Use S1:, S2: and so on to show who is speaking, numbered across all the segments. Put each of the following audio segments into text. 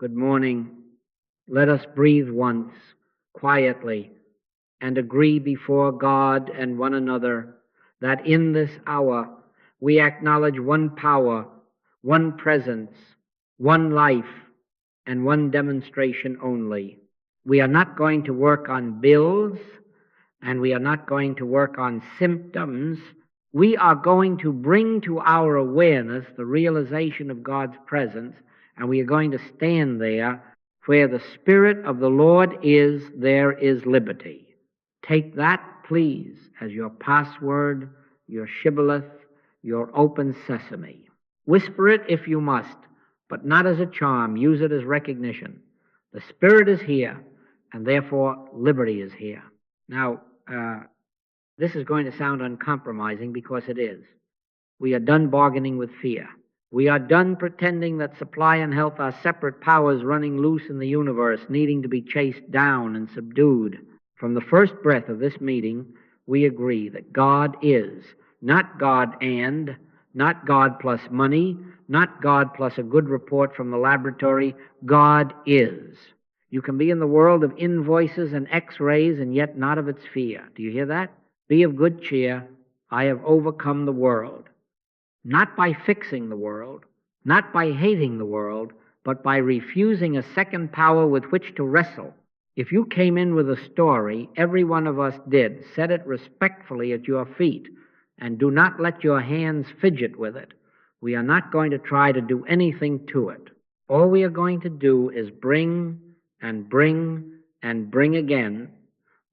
S1: Good morning. Let us breathe once, quietly, and agree before God and one another that in this hour we acknowledge one power, one presence, one life, and one demonstration only. We are not going to work on bills, and we are not going to work on symptoms. We are going to bring to our awareness the realization of God's presence, and we are going to stand there. Where the Spirit of the Lord is, there is liberty. Take that, please, as your password, your shibboleth, your open sesame. Whisper it if you must, but not as a charm. Use it as recognition. The Spirit is here, and therefore liberty is here. Now, this is going to sound uncompromising because it is. We are done bargaining with fear. We are done pretending that supply and health are separate powers running loose in the universe, needing to be chased down and subdued. From the first breath of this meeting, we agree that God is, not God and, not God plus money, not God plus a good report from the laboratory. God is. You can be in the world of invoices and x-rays and yet not of its fear. Do you hear that? Be of good cheer. I have overcome the world. Not by fixing the world, not by hating the world, but by refusing a second power with which to wrestle. If you came in with a story, every one of us did, set it respectfully at your feet, and do not let your hands fidget with it. We are not going to try to do anything to it. All we are going to do is bring and bring and bring again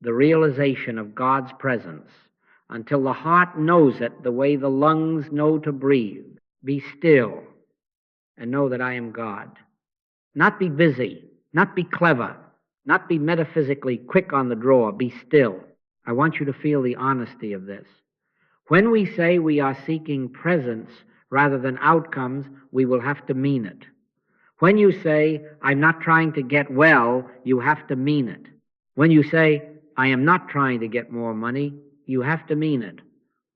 S1: the realization of God's presence, until the heart knows it the way the lungs know to breathe. Be still and know that I am God. Not be busy, not be clever, not be metaphysically quick on the draw. Be still. I want you to feel the honesty of this. When we say we are seeking presence rather than outcomes, we will have to mean it. When you say, I'm not trying to get well, you have to mean it. When you say, I am not trying to get more money, you have to mean it.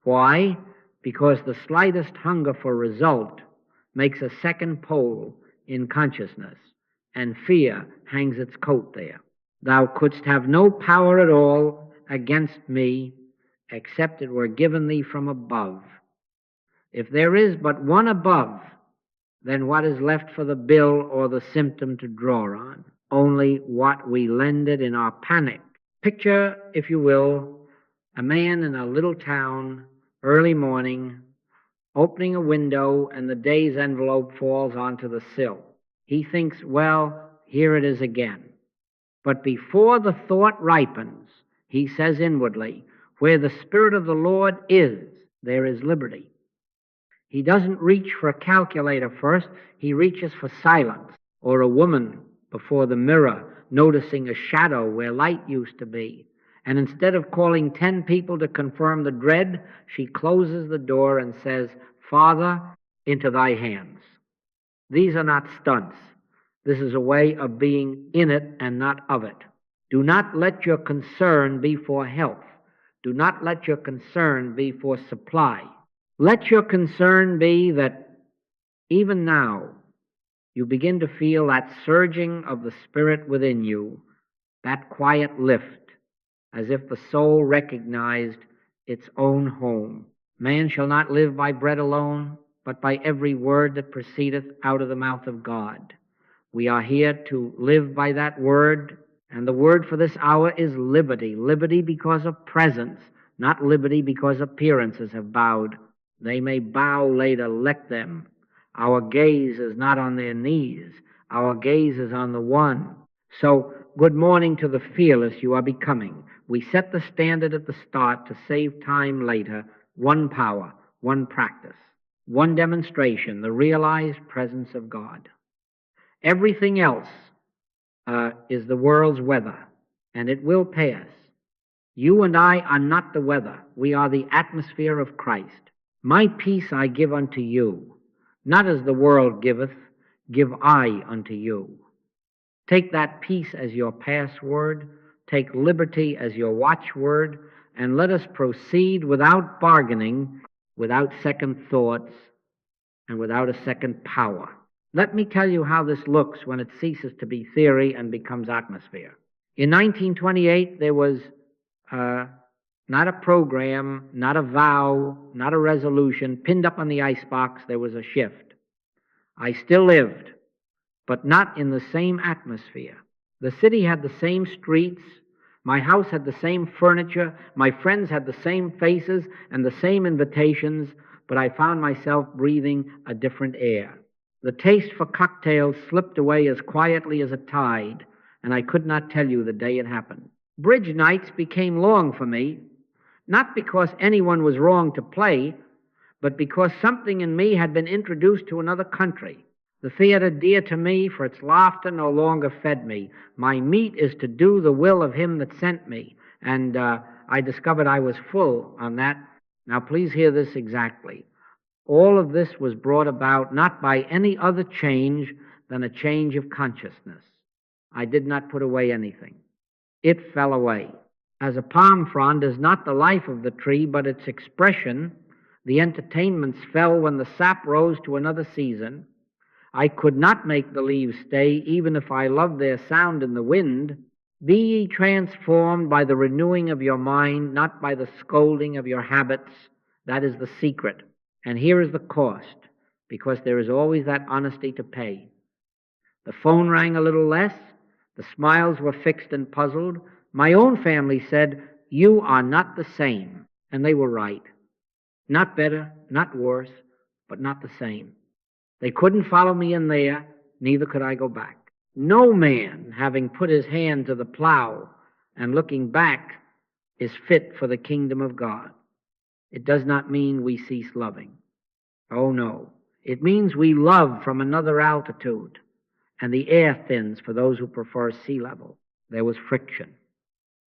S1: Why? Because the slightest hunger for result makes a second pole in consciousness, and fear hangs its coat there. Thou couldst have no power at all against me, except it were given thee from above. If there is but one above, then what is left for the bill or the symptom to draw on? Only what we lend it in our panic. Picture, if you will, a man in a little town, early morning, opening a window, and the day's envelope falls onto the sill. He thinks, well, here it is again. But before the thought ripens, he says inwardly, where the Spirit of the Lord is, there is liberty. He doesn't reach for a calculator first, he reaches for silence, or a woman before the mirror noticing a shadow where light used to be. And instead of calling 10 people to confirm the dread, she closes the door and says, Father, into thy hands. These are not stunts. This is a way of being in it and not of it. Do not let your concern be for health. Do not let your concern be for supply. Let your concern be that even now you begin to feel that surging of the Spirit within you, that quiet lift, as if the soul recognized its own home. Man shall not live by bread alone, but by every word that proceedeth out of the mouth of God. We are here to live by that word, and the word for this hour is liberty. Liberty because of presence, not liberty because appearances have bowed. They may bow later, let them. Our gaze is not on their knees. Our gaze is on the one. So, good morning to the fearless you are becoming. We set the standard at the start to save time later. One power, one practice, one demonstration, the realized presence of God. Everything else is the world's weather, and it will pass. You and I are not the weather. We are the atmosphere of Christ. My peace I give unto you, not as the world giveth, give I unto you. Take that peace as your password, take liberty as your watchword, and let us proceed without bargaining, without second thoughts, and without a second power. Let me tell you how this looks when it ceases to be theory and becomes atmosphere. In 1928, there was not a program, not a vow, not a resolution pinned up on the icebox. There was a shift. I still lived, but not in the same atmosphere. The city had the same streets. My house had the same furniture. My friends had the same faces and the same invitations, but I found myself breathing a different air. The taste for cocktails slipped away as quietly as a tide, and I could not tell you the day it happened. Bridge nights became long for me, not because anyone was wrong to play, but because something in me had been introduced to another country. The theater, dear to me for its laughter, no longer fed me. My meat is to do the will of him that sent me. And I discovered I was full on that. Now please hear this exactly. All of this was brought about not by any other change than a change of consciousness. I did not put away anything. It fell away. As a palm frond is not the life of the tree, but its expression, the entertainments fell when the sap rose to another season. I could not make the leaves stay, even if I loved their sound in the wind. Be ye transformed by the renewing of your mind, not by the scolding of your habits. That is the secret. And here is the cost, because there is always that honesty to pay. The phone rang a little less. The smiles were fixed and puzzled. My own family said, "You are not the same." And they were right. Not better, not worse, but not the same. They couldn't follow me in there, neither could I go back. No man, having put his hand to the plow and looking back, is fit for the kingdom of God. It does not mean we cease loving. Oh, no. It means we love from another altitude, and the air thins for those who prefer sea level. There was friction.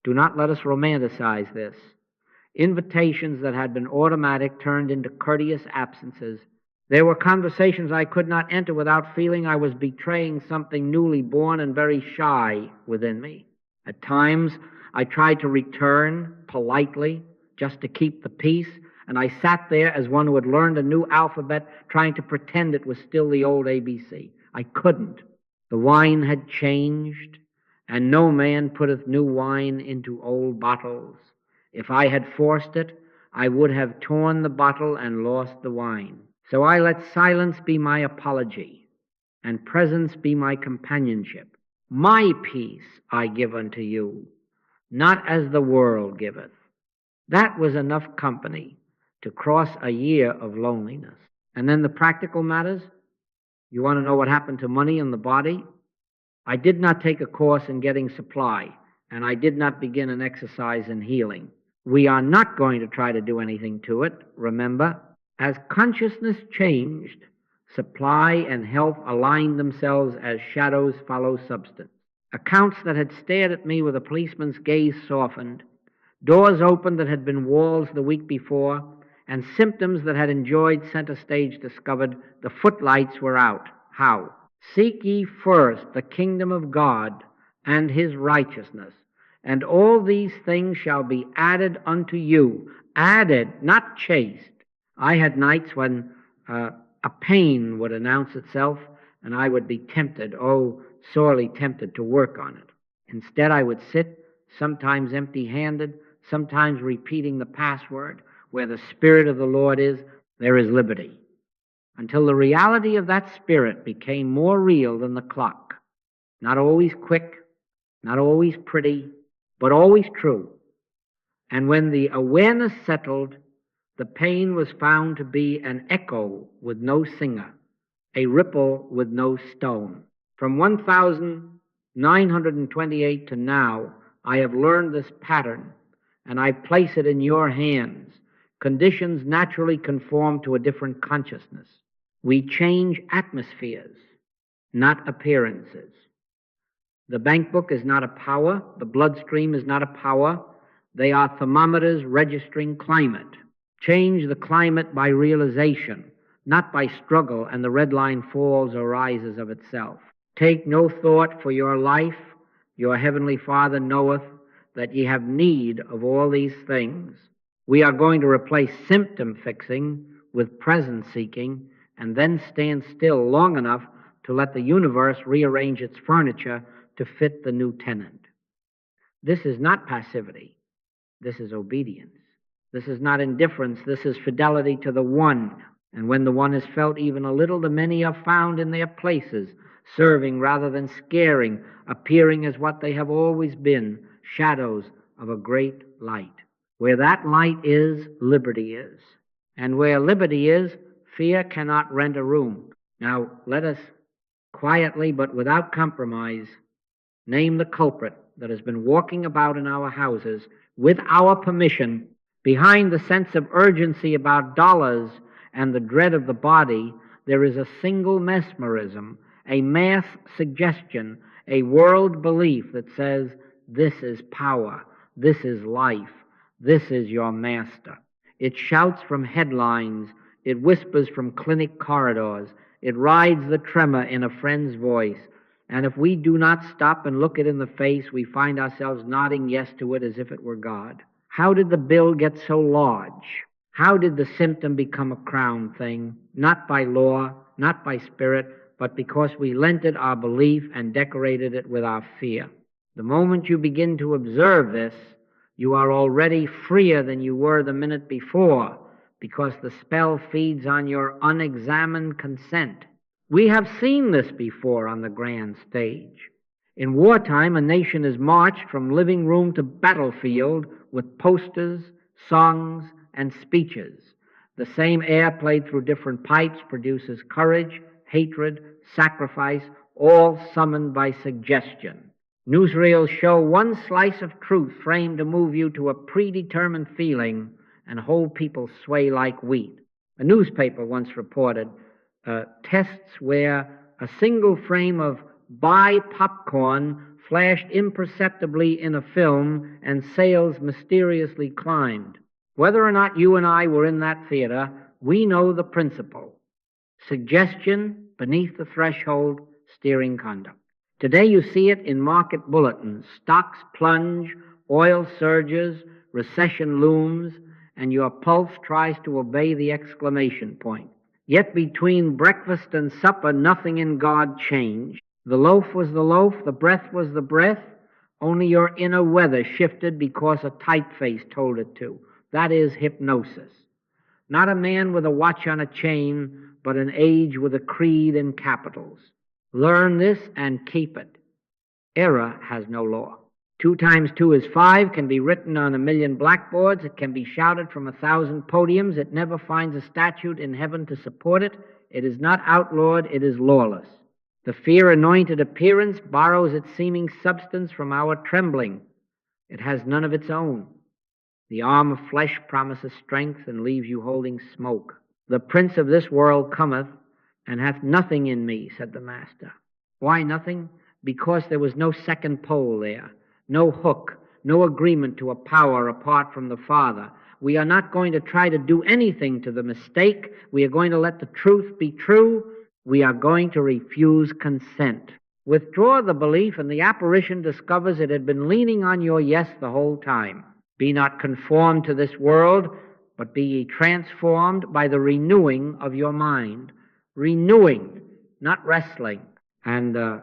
S1: Do not let us romanticize this. Invitations that had been automatic turned into courteous absences. There were conversations I could not enter without feeling I was betraying something newly born and very shy within me. At times, I tried to return politely, just to keep the peace, and I sat there as one who had learned a new alphabet, trying to pretend it was still the old ABC. I couldn't. The wine had changed, and no man putteth new wine into old bottles. If I had forced it, I would have torn the bottle and lost the wine. So I let silence be my apology, and presence be my companionship. My peace I give unto you, not as the world giveth. That was enough company to cross a year of loneliness. And then the practical matters. You want to know what happened to money in the body? I did not take a course in getting supply, and I did not begin an exercise in healing. We are not going to try to do anything to it, remember. As consciousness changed, supply and health aligned themselves as shadows follow substance. Accounts that had stared at me with a policeman's gaze softened. Doors opened that had been walls the week before, and symptoms that had enjoyed center stage discovered the footlights were out. How? Seek ye first the kingdom of God and his righteousness, and all these things shall be added unto you. Added, not chased. I had nights when a pain would announce itself, and I would be tempted, sorely tempted, to work on it. Instead, I would sit, sometimes empty-handed, sometimes repeating the password, where the Spirit of the Lord is, there is liberty, until the reality of that Spirit became more real than the clock. Not always quick, not always pretty, but always true. And when the awareness settled, the pain was found to be an echo with no singer, a ripple with no stone. From 1928 to now, I have learned this pattern, and I place it in your hands. Conditions naturally conform to a different consciousness. We change atmospheres, not appearances. The bank book is not a power. The bloodstream is not a power. They are thermometers registering climate. Change the climate by realization, not by struggle, and the red line falls or rises of itself. Take no thought for your life. Your heavenly Father knoweth that ye have need of all these things. We are going to replace symptom fixing with presence seeking, and then stand still long enough to let the universe rearrange its furniture to fit the new tenant. This is not passivity. This is obedience. This is not indifference. This is fidelity to the one. And when the one is felt even a little, the many are found in their places, serving rather than scaring, appearing as what they have always been, shadows of a great light. Where that light is, liberty is. And where liberty is, fear cannot rent a room. Now, let us quietly but without compromise name the culprit that has been walking about in our houses with our permission, behind the sense of urgency about dollars and the dread of the body. There is a single mesmerism, a mass suggestion, a world belief that says, this is power, this is life, this is your master. It shouts from headlines, it whispers from clinic corridors, it rides the tremor in a friend's voice. And if we do not stop and look it in the face, we find ourselves nodding yes to it as if it were God. How did the bill get so large? How did the symptom become a crown thing? Not by law, not by spirit, but because we lent it our belief and decorated it with our fear. The moment you begin to observe this, you are already freer than you were the minute before, because the spell feeds on your unexamined consent. We have seen this before on the grand stage. In wartime, a nation is marched from living room to battlefield with posters, songs, and speeches. The same air played through different pipes produces courage, hatred, sacrifice, all summoned by suggestion. Newsreels show one slice of truth framed to move you to a predetermined feeling and whole people sway like wheat. A newspaper once reported tests where a single frame of buy popcorn flashed imperceptibly in a film and sales mysteriously climbed. Whether or not you and I were in that theater, we know the principle. Suggestion beneath the threshold, steering conduct. Today you see it in market bulletins. Stocks plunge, oil surges, recession looms, and your pulse tries to obey the exclamation point. Yet between breakfast and supper, nothing in God changed. The loaf was the loaf, the breath was the breath, only your inner weather shifted because a typeface told it to. That is hypnosis. Not a man with a watch on a chain, but an age with a creed in capitals. Learn this and keep it. Error has no law. 2 times 2 is 5 can be written on 1,000,000 blackboards. It can be shouted from 1,000 podiums. It never finds a statute in heaven to support it. It is not outlawed. It is lawless. The fear-anointed appearance borrows its seeming substance from our trembling. It has none of its own. The arm of flesh promises strength and leaves you holding smoke. The prince of this world cometh and hath nothing in me, said the master. Why nothing? Because there was no second pole there. No hook, no agreement to a power apart from the Father. We are not going to try to do anything to the mistake. We are going to let the truth be true. We are going to refuse consent. Withdraw the belief, and the apparition discovers it had been leaning on your yes the whole time. Be not conformed to this world, but be ye transformed by the renewing of your mind. Renewing, not wrestling. And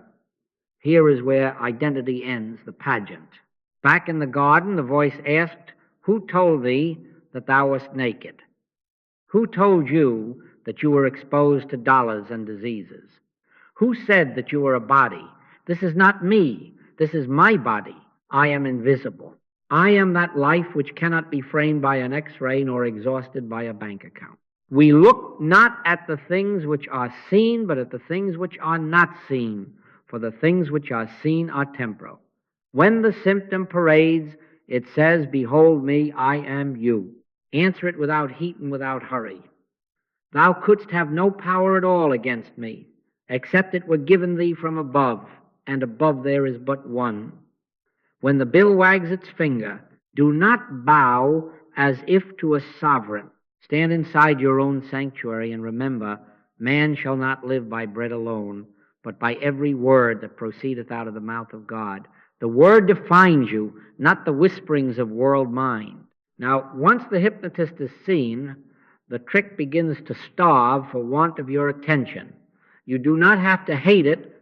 S1: here is where identity ends, the pageant. Back in the garden, the voice asked, who told thee that thou wast naked? Who told you that you were exposed to dollars and diseases? Who said that you were a body? This is not me. This is my body. I am invisible. I am that life which cannot be framed by an X-ray nor exhausted by a bank account. We look not at the things which are seen, but at the things which are not seen. For the things which are seen are temporal. When the symptom parades, it says, behold me, I am you. Answer it without heat and without hurry. Thou couldst have no power at all against me, except it were given thee from above, and above there is but one. When the bill wags its finger, do not bow as if to a sovereign. Stand inside your own sanctuary and remember, man shall not live by bread alone, but by every word that proceedeth out of the mouth of God. The word defines you, not the whisperings of world mind. Now, once the hypnotist is seen, the trick begins to starve for want of your attention. You do not have to hate it.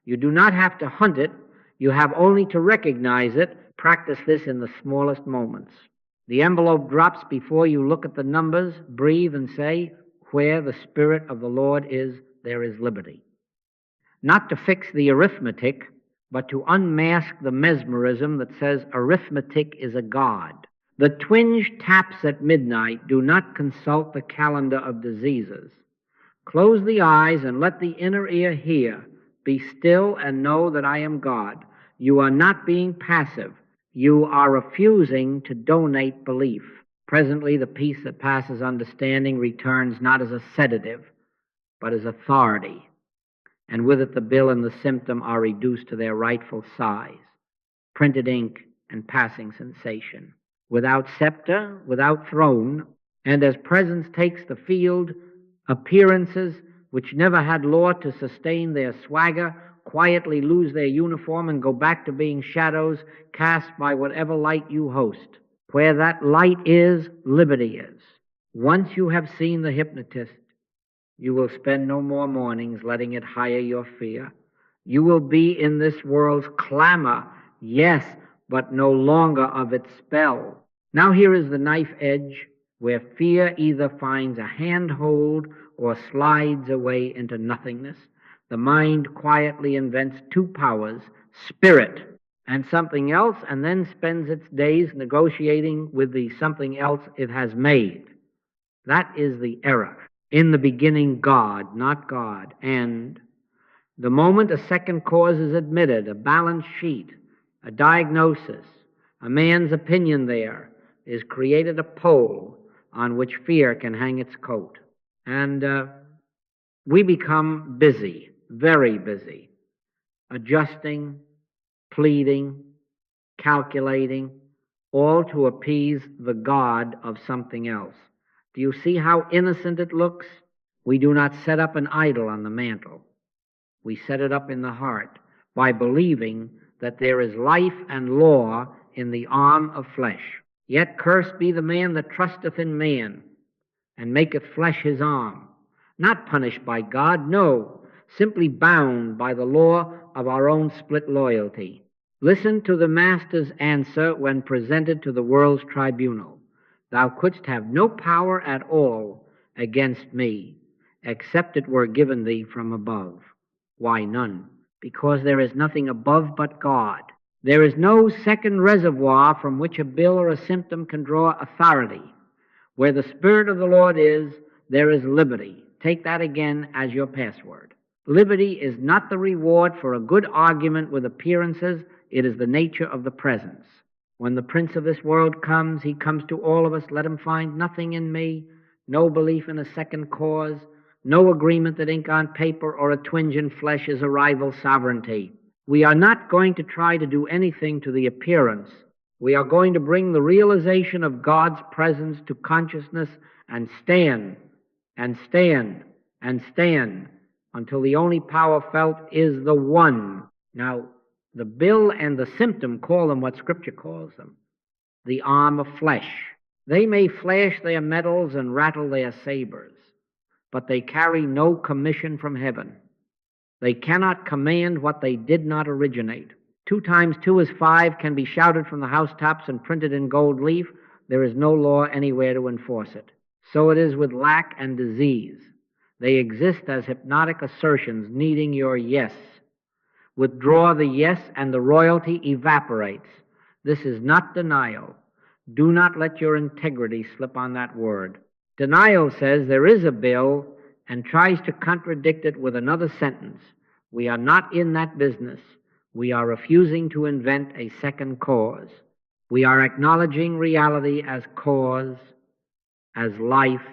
S1: You do not have to hunt it. You have only to recognize it. Practice this in the smallest moments. The envelope drops before you look at the numbers, breathe, and say, where the Spirit of the Lord is, there is liberty. Not to fix the arithmetic, but to unmask the mesmerism that says arithmetic is a god. The twinge taps at midnight. Do not consult the calendar of diseases. Close the eyes and let the inner ear hear. Be still and know that I am God. You are not being passive. You are refusing to donate belief. Presently, the peace that passes understanding returns not as a sedative, but as authority. And with it the bill and the symptom are reduced to their rightful size, printed ink and passing sensation, without scepter, without throne, and as presence takes the field, appearances which never had law to sustain their swagger quietly lose their uniform and go back to being shadows cast by whatever light you host. Where that light is, liberty is. Once you have seen the hypnotist, you will spend no more mornings letting it hire your fear. You will be in this world's clamor, yes, but no longer of its spell. Now here is the knife edge where fear either finds a handhold or slides away into nothingness. The mind quietly invents two powers, spirit and something else, and then spends its days negotiating with the something else it has made. That is the error. In the beginning, God, not God. And the moment a second cause is admitted, a balance sheet, a diagnosis, a man's opinion there, is created a pole on which fear can hang its coat. And we become busy, very busy, adjusting, pleading, calculating, all to appease the God of something else. Do you see how innocent it looks? We do not set up an idol on the mantle. We set it up in the heart by believing that there is life and law in the arm of flesh. Yet cursed be the man that trusteth in man, and maketh flesh his arm. Not punished by God, no, simply bound by the law of our own split loyalty. Listen to the Master's answer when presented to the world's tribunal. Thou couldst have no power at all against me, except it were given thee from above. Why none? Because there is nothing above but God. There is no second reservoir from which a bill or a symptom can draw authority. Where the Spirit of the Lord is, there is liberty. Take that again as your password. Liberty is not the reward for a good argument with appearances. It is the nature of the presence. When the prince of this world comes, he comes to all of us. Let him find nothing in me, no belief in a second cause, no agreement that ink on paper or a twinge in flesh is a rival sovereignty. We are not going to try to do anything to the appearance. We are going to bring the realization of God's presence to consciousness and stand and stand and stand until the only power felt is the one. Now, the bill and the symptom call them what Scripture calls them, the arm of flesh. They may flash their metals and rattle their sabers, but they carry no commission from heaven. They cannot command what they did not originate. 2 times 2 is 5 can be shouted from the housetops and printed in gold leaf. There is no law anywhere to enforce it. So it is with lack and disease. They exist as hypnotic assertions needing your yes. Withdraw the yes and the royalty evaporates. This is not denial. Do not let your integrity slip on that word. Denial says there is a bill and tries to contradict it with another sentence. We are not in that business. We are refusing to invent a second cause. We are acknowledging reality as cause, as life,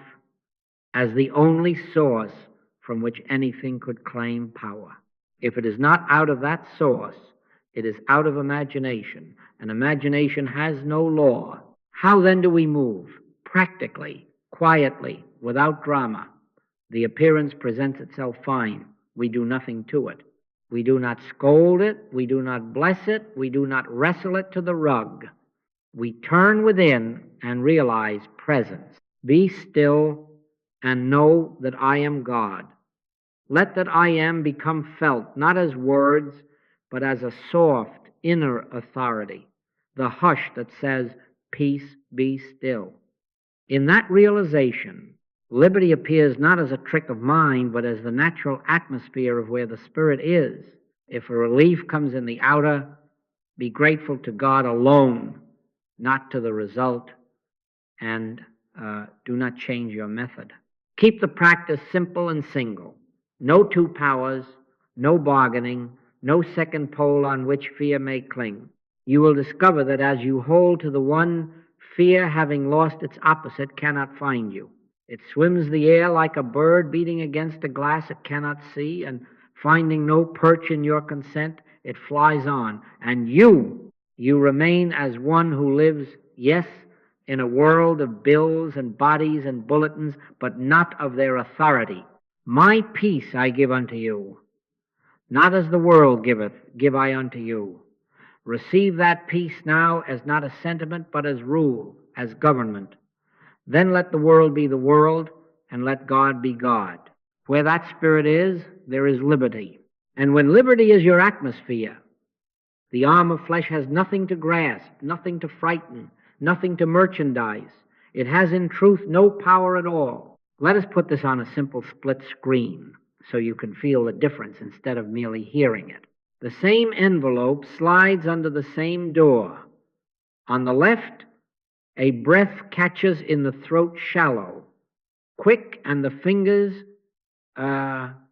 S1: as the only source from which anything could claim power. If it is not out of that source, it is out of imagination, and imagination has no law. How then do we move? Practically, quietly, without drama. The appearance presents itself fine. We do nothing to it. We do not scold it. We do not bless it. We do not wrestle it to the rug. We turn within and realize presence. Be still and know that I am God. Let that I am become felt, not as words, but as a soft inner authority, the hush that says, peace, be still. In that realization, liberty appears not as a trick of mind, but as the natural atmosphere of where the Spirit is. If a relief comes in the outer, be grateful to God alone, not to the result, and do not change your method. Keep the practice simple and single. No two powers, no bargaining, no second pole on which fear may cling. You will discover that as you hold to the one, fear, having lost its opposite, cannot find you. It swims the air like a bird beating against a glass it cannot see, and finding no perch in your consent, it flies on. And you remain as one who lives, yes, in a world of bills and bodies and bulletins, but not of their authority. My peace I give unto you, not as the world giveth, give I unto you. Receive that peace now as not a sentiment, but as rule, as government. Then let the world be the world, and let God be God. Where that spirit is, there is liberty. And when liberty is your atmosphere, the arm of flesh has nothing to grasp, nothing to frighten, nothing to merchandise. It has in truth no power at all. Let us put this on a simple split screen so you can feel the difference instead of merely hearing it. The same envelope slides under the same door. On the left, a breath catches in the throat shallow, quick, and the fingers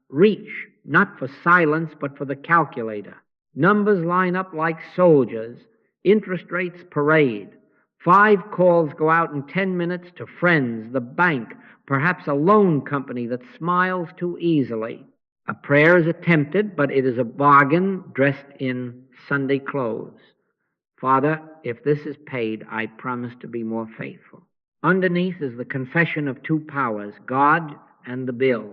S1: reach, not for silence, but for the calculator. Numbers line up like soldiers. Interest rates parade. 5 calls go out in 10 minutes to friends, the bank, perhaps a loan company that smiles too easily. A prayer is attempted, but it is a bargain dressed in Sunday clothes. Father, if this is paid, I promise to be more faithful. Underneath is the confession of two powers, God and the bill.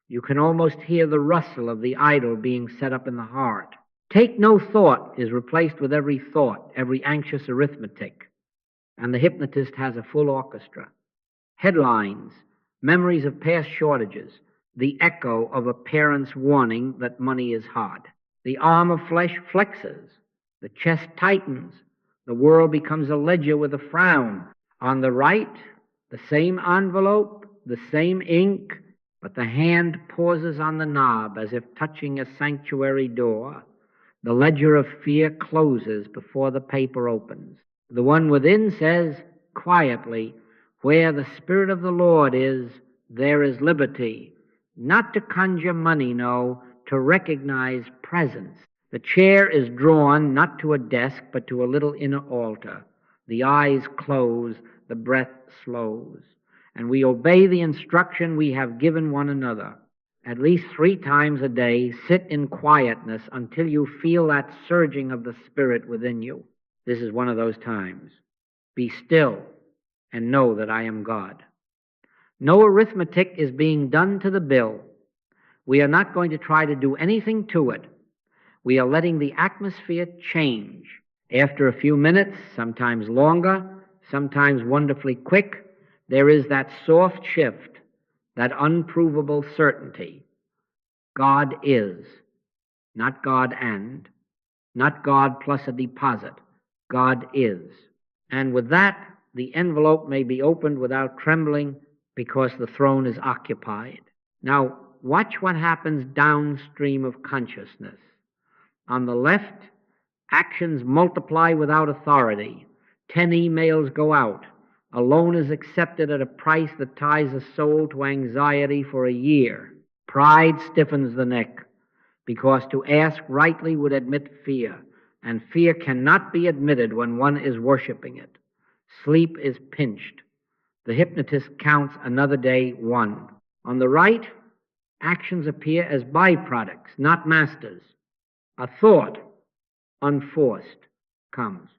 S1: You can almost hear the rustle of the idol being set up in the heart. Take no thought is replaced with every thought, every anxious arithmetic. And the hypnotist has a full orchestra. Headlines, memories of past shortages, the echo of a parent's warning that money is hard. The arm of flesh flexes. The chest tightens. The world becomes a ledger with a frown. On the right, the same envelope, the same ink, but the hand pauses on the knob as if touching a sanctuary door. The ledger of fear closes before the paper opens. The one within says, quietly, where the Spirit of the Lord is, there is liberty. Not to conjure money, no, to recognize presence. The chair is drawn not to a desk, but to a little inner altar. The eyes close, the breath slows. And we obey the instruction we have given one another. At least 3 times a day, sit in quietness until you feel that surging of the Spirit within you. This is one of those times. Be still and know that I am God. No arithmetic is being done to the bill. We are not going to try to do anything to it. We are letting the atmosphere change. After a few minutes, sometimes longer, sometimes wonderfully quick, there is that soft shift, that unprovable certainty. God is, not God and, not God plus a deposit. God is. And with that, the envelope may be opened without trembling because the throne is occupied. Now, watch what happens downstream of consciousness. On the left, actions multiply without authority. 10 emails go out. A loan is accepted at a price that ties a soul to anxiety for a year. Pride stiffens the neck, because to ask rightly would admit fear, and fear cannot be admitted when one is worshiping it. Sleep is pinched. The hypnotist counts another day 1. On the right, actions appear as byproducts, not masters. A thought, unforced, comes.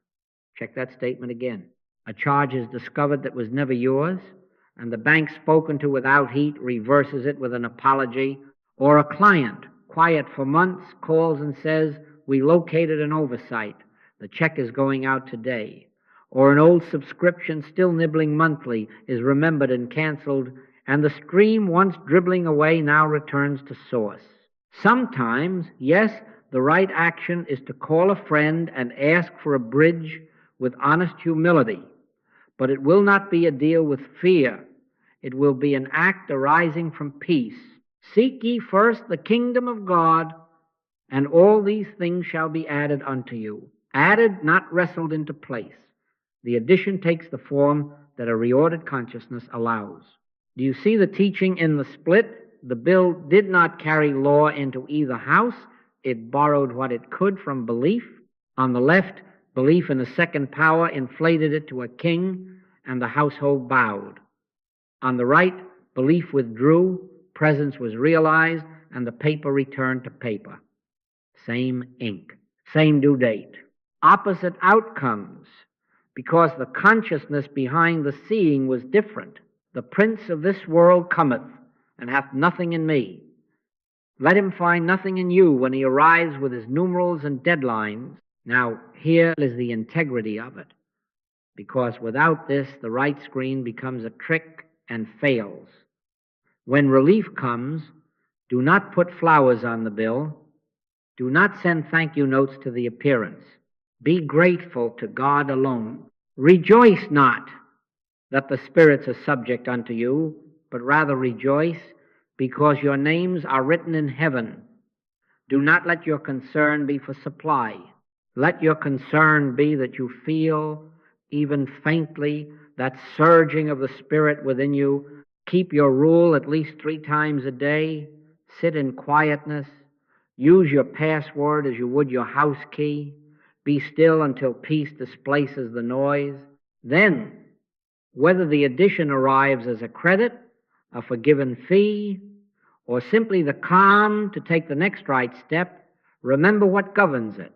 S1: Check that statement again. A charge is discovered that was never yours, and the bank spoken to without heat reverses it with an apology, or a client, quiet for months, calls and says, we located an oversight. The check is going out today. Or an old subscription still nibbling monthly is remembered and canceled, and the stream, once dribbling away, now returns to source. Sometimes, yes, the right action is to call a friend and ask for a bridge with honest humility, but it will not be a deal with fear. It will be an act arising from peace. Seek ye first the kingdom of God, and all these things shall be added unto you. Added, not wrestled into place. The addition takes the form that a reordered consciousness allows. Do you see the teaching in the split? The bill did not carry law into either house. It borrowed what it could from belief. On the left, belief in a second power inflated it to a king, and the household bowed. On the right, belief withdrew, presence was realized, and the paper returned to paper. Same ink, same due date. Opposite outcomes, because the consciousness behind the seeing was different. The prince of this world cometh, and hath nothing in me. Let him find nothing in you when he arrives with his numerals and deadlines. Now, here is the integrity of it, because without this, the right screen becomes a trick and fails. When relief comes, do not put flowers on the bill. Do not send thank you notes to the appearance. Be grateful to God alone. Rejoice not that the spirits are subject unto you, but rather rejoice because your names are written in heaven. Do not let your concern be for supply. Let your concern be that you feel, even faintly, that surging of the Spirit within you. Keep your rule at least 3 times a day. Sit in quietness. Use your password as you would your house key. Be still until peace displaces the noise. Then, whether the addition arrives as a credit, a forgiven fee, or simply the calm to take the next right step, remember what governs it.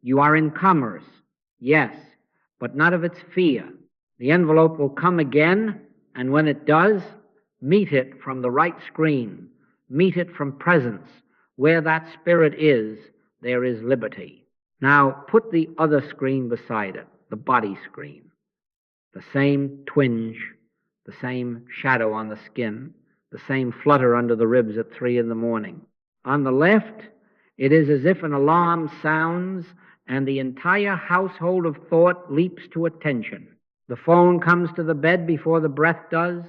S1: You are in commerce, yes, but not of its fear. The envelope will come again, and when it does, meet it from the right screen. Meet it from presence. Where that spirit is, there is liberty. Now, put the other screen beside it, the body screen. The same twinge, the same shadow on the skin, the same flutter under the ribs at 3 a.m. On the left, it is as if an alarm sounds and the entire household of thought leaps to attention. The phone comes to the bed before the breath does,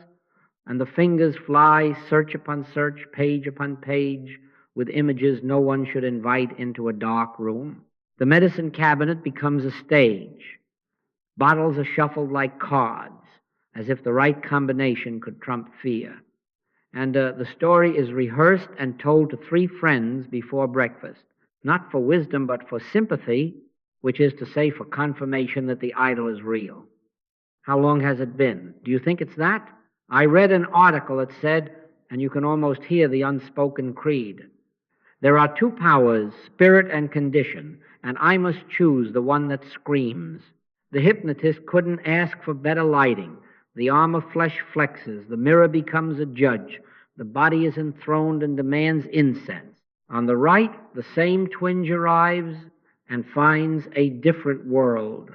S1: and the fingers fly search upon search, page upon page, with images no one should invite into a dark room. The medicine cabinet becomes a stage. Bottles are shuffled like cards, as if the right combination could trump fear. And the story is rehearsed and told to 3 friends before breakfast, not for wisdom, but for sympathy, which is to say for confirmation that the idol is real. How long has it been? Do you think it's that? I read an article that said, and you can almost hear the unspoken creed, there are 2 powers, spirit and condition, and I must choose the one that screams. The hypnotist couldn't ask for better lighting. The arm of flesh flexes. The mirror becomes a judge. The body is enthroned and demands incense. On the right, the same twinge arrives and finds a different world.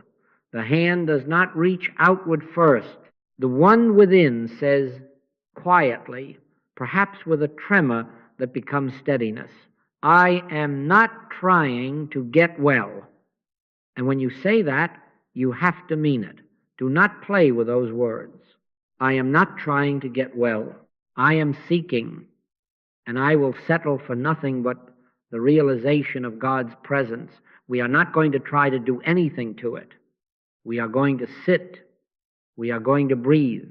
S1: The hand does not reach outward first. The one within says quietly, perhaps with a tremor that becomes steadiness, I am not trying to get well. And when you say that, you have to mean it. Do not play with those words. I am not trying to get well. I am seeking, and I will settle for nothing but the realization of God's presence. We are not going to try to do anything to it. We are going to sit. We are going to breathe.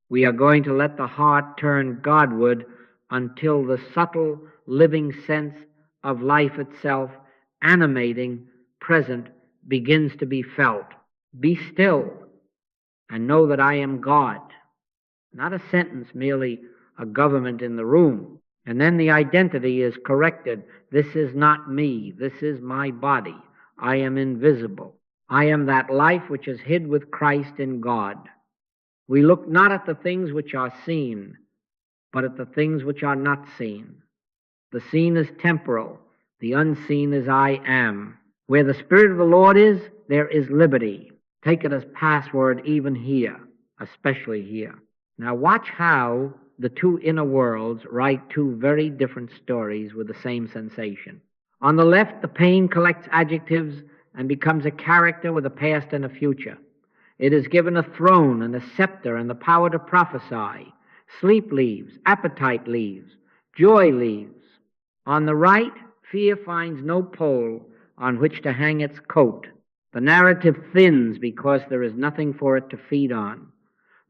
S1: We are going to let the heart turn Godward until the subtle living sense of life itself, animating, present, begins to be felt. Be still and know that I am God. Not a sentence, merely a government in the room. And then the identity is corrected. This is not me. This is my body. I am invisible. I am that life which is hid with Christ in God. We look not at the things which are seen, but at the things which are not seen. The seen is temporal. The unseen is I am. Where the Spirit of the Lord is, there is liberty. Take it as password even here, especially here. Now watch how the two inner worlds write two very different stories with the same sensation. On the left, the pain collects adjectives and becomes a character with a past and a future. It is given a throne and a scepter and the power to prophesy. Sleep leaves, appetite leaves, joy leaves. On the right, fear finds no pole on which to hang its coat. The narrative thins because there is nothing for it to feed on.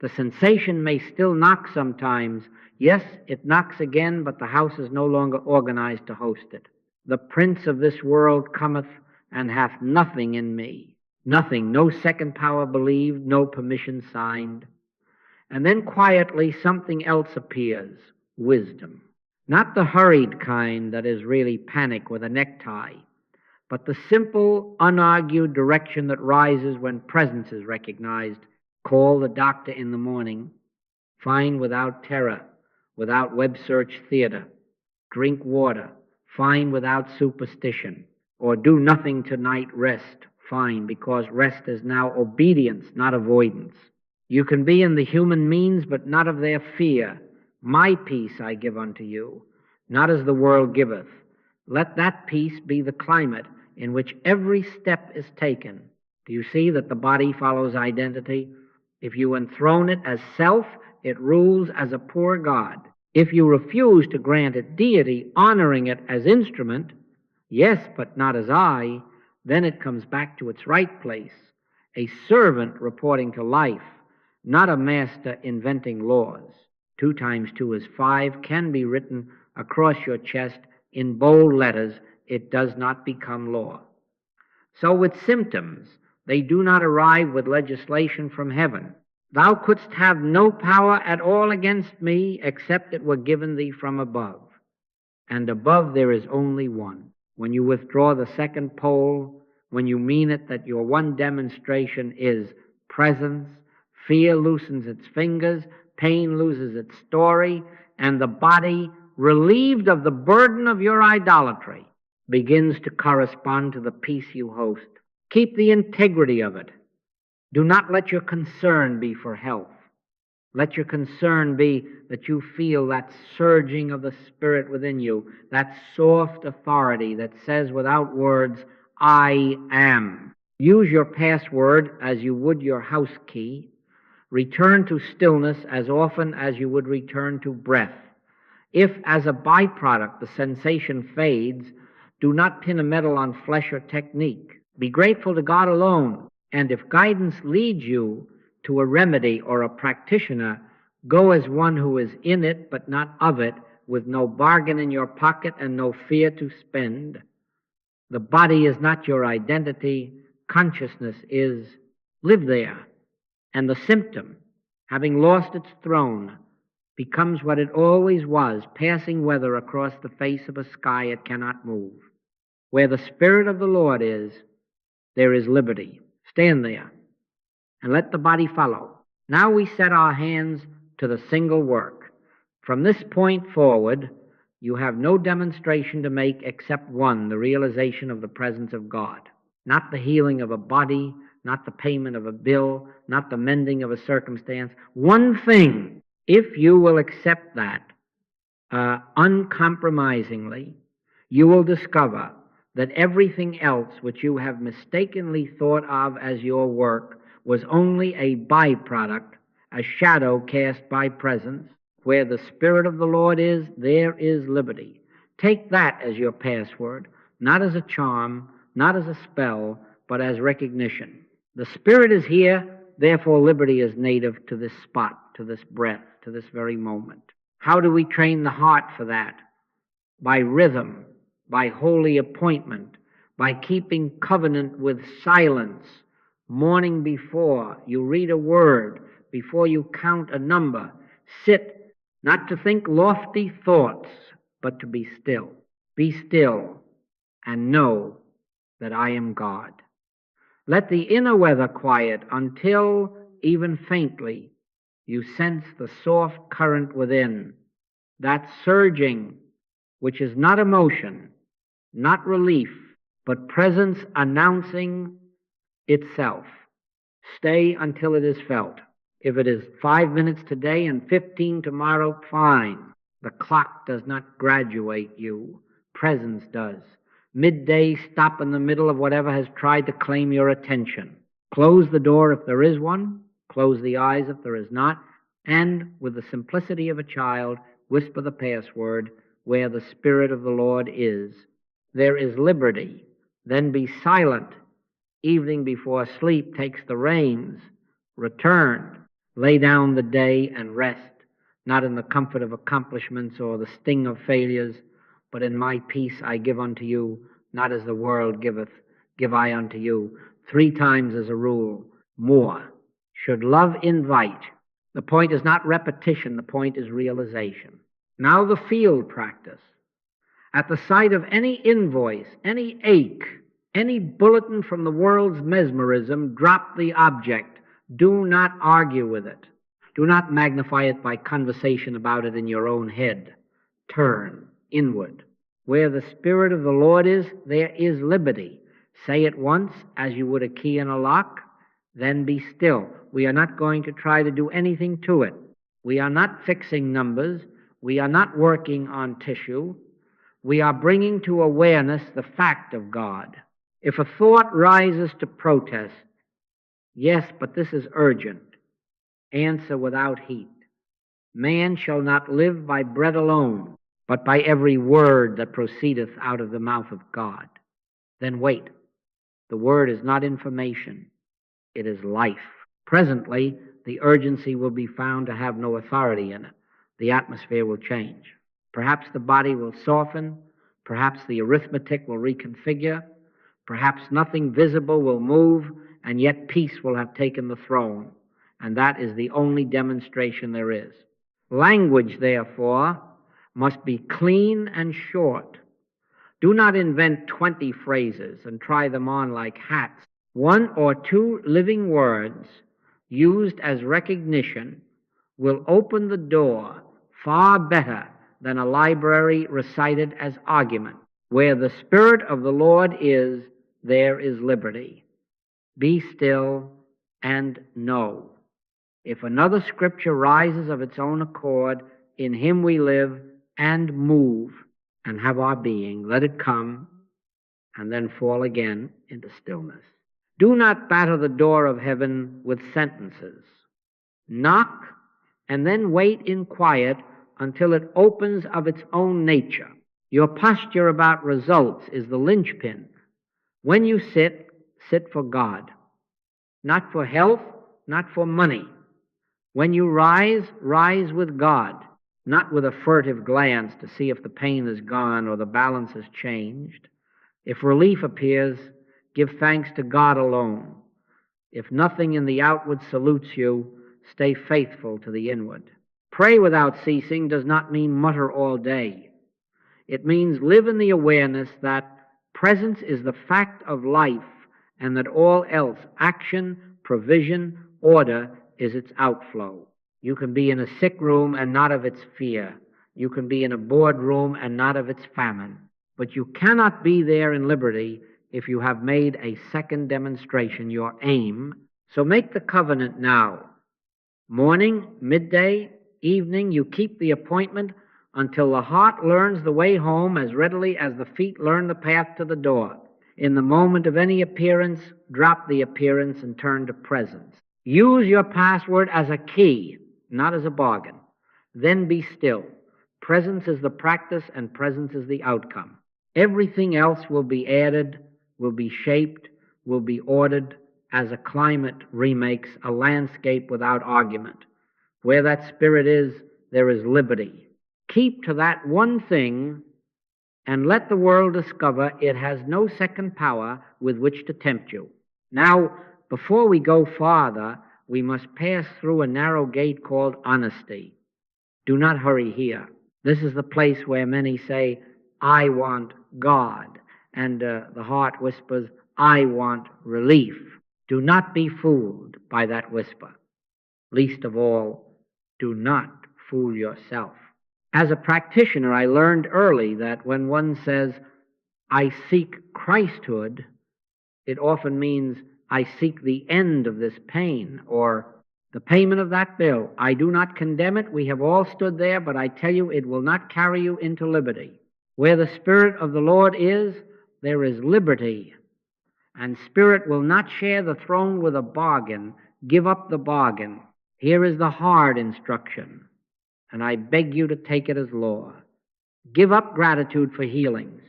S1: The sensation may still knock sometimes. Yes, it knocks again, but the house is no longer organized to host it. The prince of this world cometh and hath nothing in me. Nothing, no second power believed, no permission signed. And then quietly something else appears, wisdom. Not the hurried kind that is really panic with a necktie, but the simple, unargued direction that rises when presence is recognized. Call the doctor in the morning. Find without terror, without web search theater. Drink water. Find without superstition. Or do nothing tonight, rest. Fine, because rest is now obedience, not avoidance. You can be in the human means, but not of their fear. My peace I give unto you, not as the world giveth. Let that peace be the climate in which every step is taken. Do you see that the body follows identity? If you enthrone it as self, it rules as a poor god. If you refuse to grant it deity, honoring it as instrument, yes, but not as I, then it comes back to its right place, a servant reporting to life, not a master inventing laws. 2 times 2 is 5 can be written across your chest in bold letters. It does not become law. So with symptoms, they do not arrive with legislation from heaven. Thou couldst have no power at all against me except it were given thee from above. And above there is only one. When you withdraw the second pole, when you mean it that your one demonstration is presence, fear loosens its fingers, pain loses its story, and the body, relieved of the burden of your idolatry, begins to correspond to the peace you host. Keep the integrity of it. Do not let your concern be for health. Let your concern be that you feel that surging of the Spirit within you, that soft authority that says without words, I am. Use your password as you would your house key. Return to stillness as often as you would return to breath. If, as a byproduct, the sensation fades, do not pin a medal on flesh or technique. Be grateful to God alone, and if guidance leads you to a remedy or a practitioner, go as one who is in it but not of it, with no bargain in your pocket and no fear to spend. The body is not your identity. Consciousness is. Live there. And the symptom, having lost its throne, becomes what it always was, passing weather across the face of a sky it cannot move. Where the Spirit of the Lord is, there is liberty. Stand there and let the body follow. Now we set our hands to the single work. From this point forward, you have no demonstration to make except one, the realization of the presence of God. Not the healing of a body, not the payment of a bill, not the mending of a circumstance. One thing, if you will accept that uncompromisingly, you will discover that everything else which you have mistakenly thought of as your work was only a byproduct, a shadow cast by presence. Where the Spirit of the Lord is, there is liberty. Take that as your password, not as a charm, not as a spell, but as recognition. The Spirit is here, therefore liberty is native to this spot, to this breath, to this very moment. How do we train the heart for that? By rhythm, by holy appointment, by keeping covenant with silence. Morning before you read a word, before you count a number, sit, not to think lofty thoughts, but to be still. Be still and know that I am God. Let the inner weather quiet until, even faintly, you sense the soft current within, that surging which is not emotion, not relief, but presence announcing itself. Stay until it is felt. If it is 5 minutes today and 15 tomorrow, fine. The clock does not graduate you. Presence does. Midday, stop in the middle of whatever has tried to claim your attention. Close the door if there is one. Close the eyes if there is not. And with the simplicity of a child, whisper the password, where the Spirit of the Lord is, there is liberty. Then be silent. Evening before sleep takes the reins. Return. Lay down the day and rest, not in the comfort of accomplishments or the sting of failures, but in my peace I give unto you, not as the world giveth, give I unto you. 3 times as a rule, more. Should love invite? The point is not repetition, the point is realization. Now the field practice. At the sight of any invoice, any ache, any bulletin from the world's mesmerism, drop the object. Do not argue with it. Do not magnify it by conversation about it in your own head. Turn inward. Where the Spirit of the Lord is, there is liberty. Say it once as you would a key in a lock, then be still. We are not going to try to do anything to it. We are not fixing numbers. We are not working on tissue. We are bringing to awareness the fact of God. If a thought rises to protest, yes, but this is urgent, answer without heat. Man shall not live by bread alone, but by every word that proceedeth out of the mouth of God. Then wait. The word is not information. It is life. Presently, the urgency will be found to have no authority in it. The atmosphere will change. Perhaps the body will soften. Perhaps the arithmetic will reconfigure. Perhaps nothing visible will move, and yet peace will have taken the throne. And that is the only demonstration there is. Language, therefore, must be clean and short. Do not invent 20 phrases and try them on like hats. 1 or 2 living words used as recognition will open the door far better than a library recited as argument. Where the Spirit of the Lord is, there is liberty. Be still and know. If another scripture rises of its own accord, in him we live and move and have our being. Let it come and then fall again into stillness. Do not batter the door of heaven with sentences. Knock and then wait in quiet until it opens of its own nature. Your posture about results is the linchpin. When you sit, sit for God. Not for health, not for money. When you rise, rise with God, not with a furtive glance to see if the pain is gone or the balance has changed. If relief appears, give thanks to God alone. If nothing in the outward salutes you, stay faithful to the inward. Pray without ceasing does not mean mutter all day. It means live in the awareness that presence is the fact of life and that all else, action, provision, order, is its outflow. You can be in a sick room and not of its fear. You can be in a bored room and not of its famine. But you cannot be there in liberty if you have made a second demonstration your aim. So make the covenant now. Morning, midday, evening, you keep the appointment until the heart learns the way home as readily as the feet learn the path to the door. In the moment of any appearance, drop the appearance and turn to presence. Use your password as a key, not as a bargain. Then be still. Presence is the practice and presence is the outcome. Everything else will be added, will be shaped, will be ordered as a climate remakes a landscape without argument. Where that spirit is, there is liberty. Keep to that one thing and let the world discover it has no second power with which to tempt you. Now, before we go farther, we must pass through a narrow gate called honesty. Do not hurry here. This is the place where many say, I want God, and the heart whispers, I want relief. Do not be fooled by that whisper. Least of all, do not fool yourself. As a practitioner, I learned early that when one says, I seek Christhood, it often means I seek the end of this pain, or The payment of that bill, I do not condemn it. We have all stood there, but I tell you, it will not carry you into liberty. Where the Spirit of the Lord is, there is liberty. And Spirit will not share the throne with a bargain. Give up the bargain. Here is the hard instruction, and I beg you to take it as law. Give up gratitude for healings.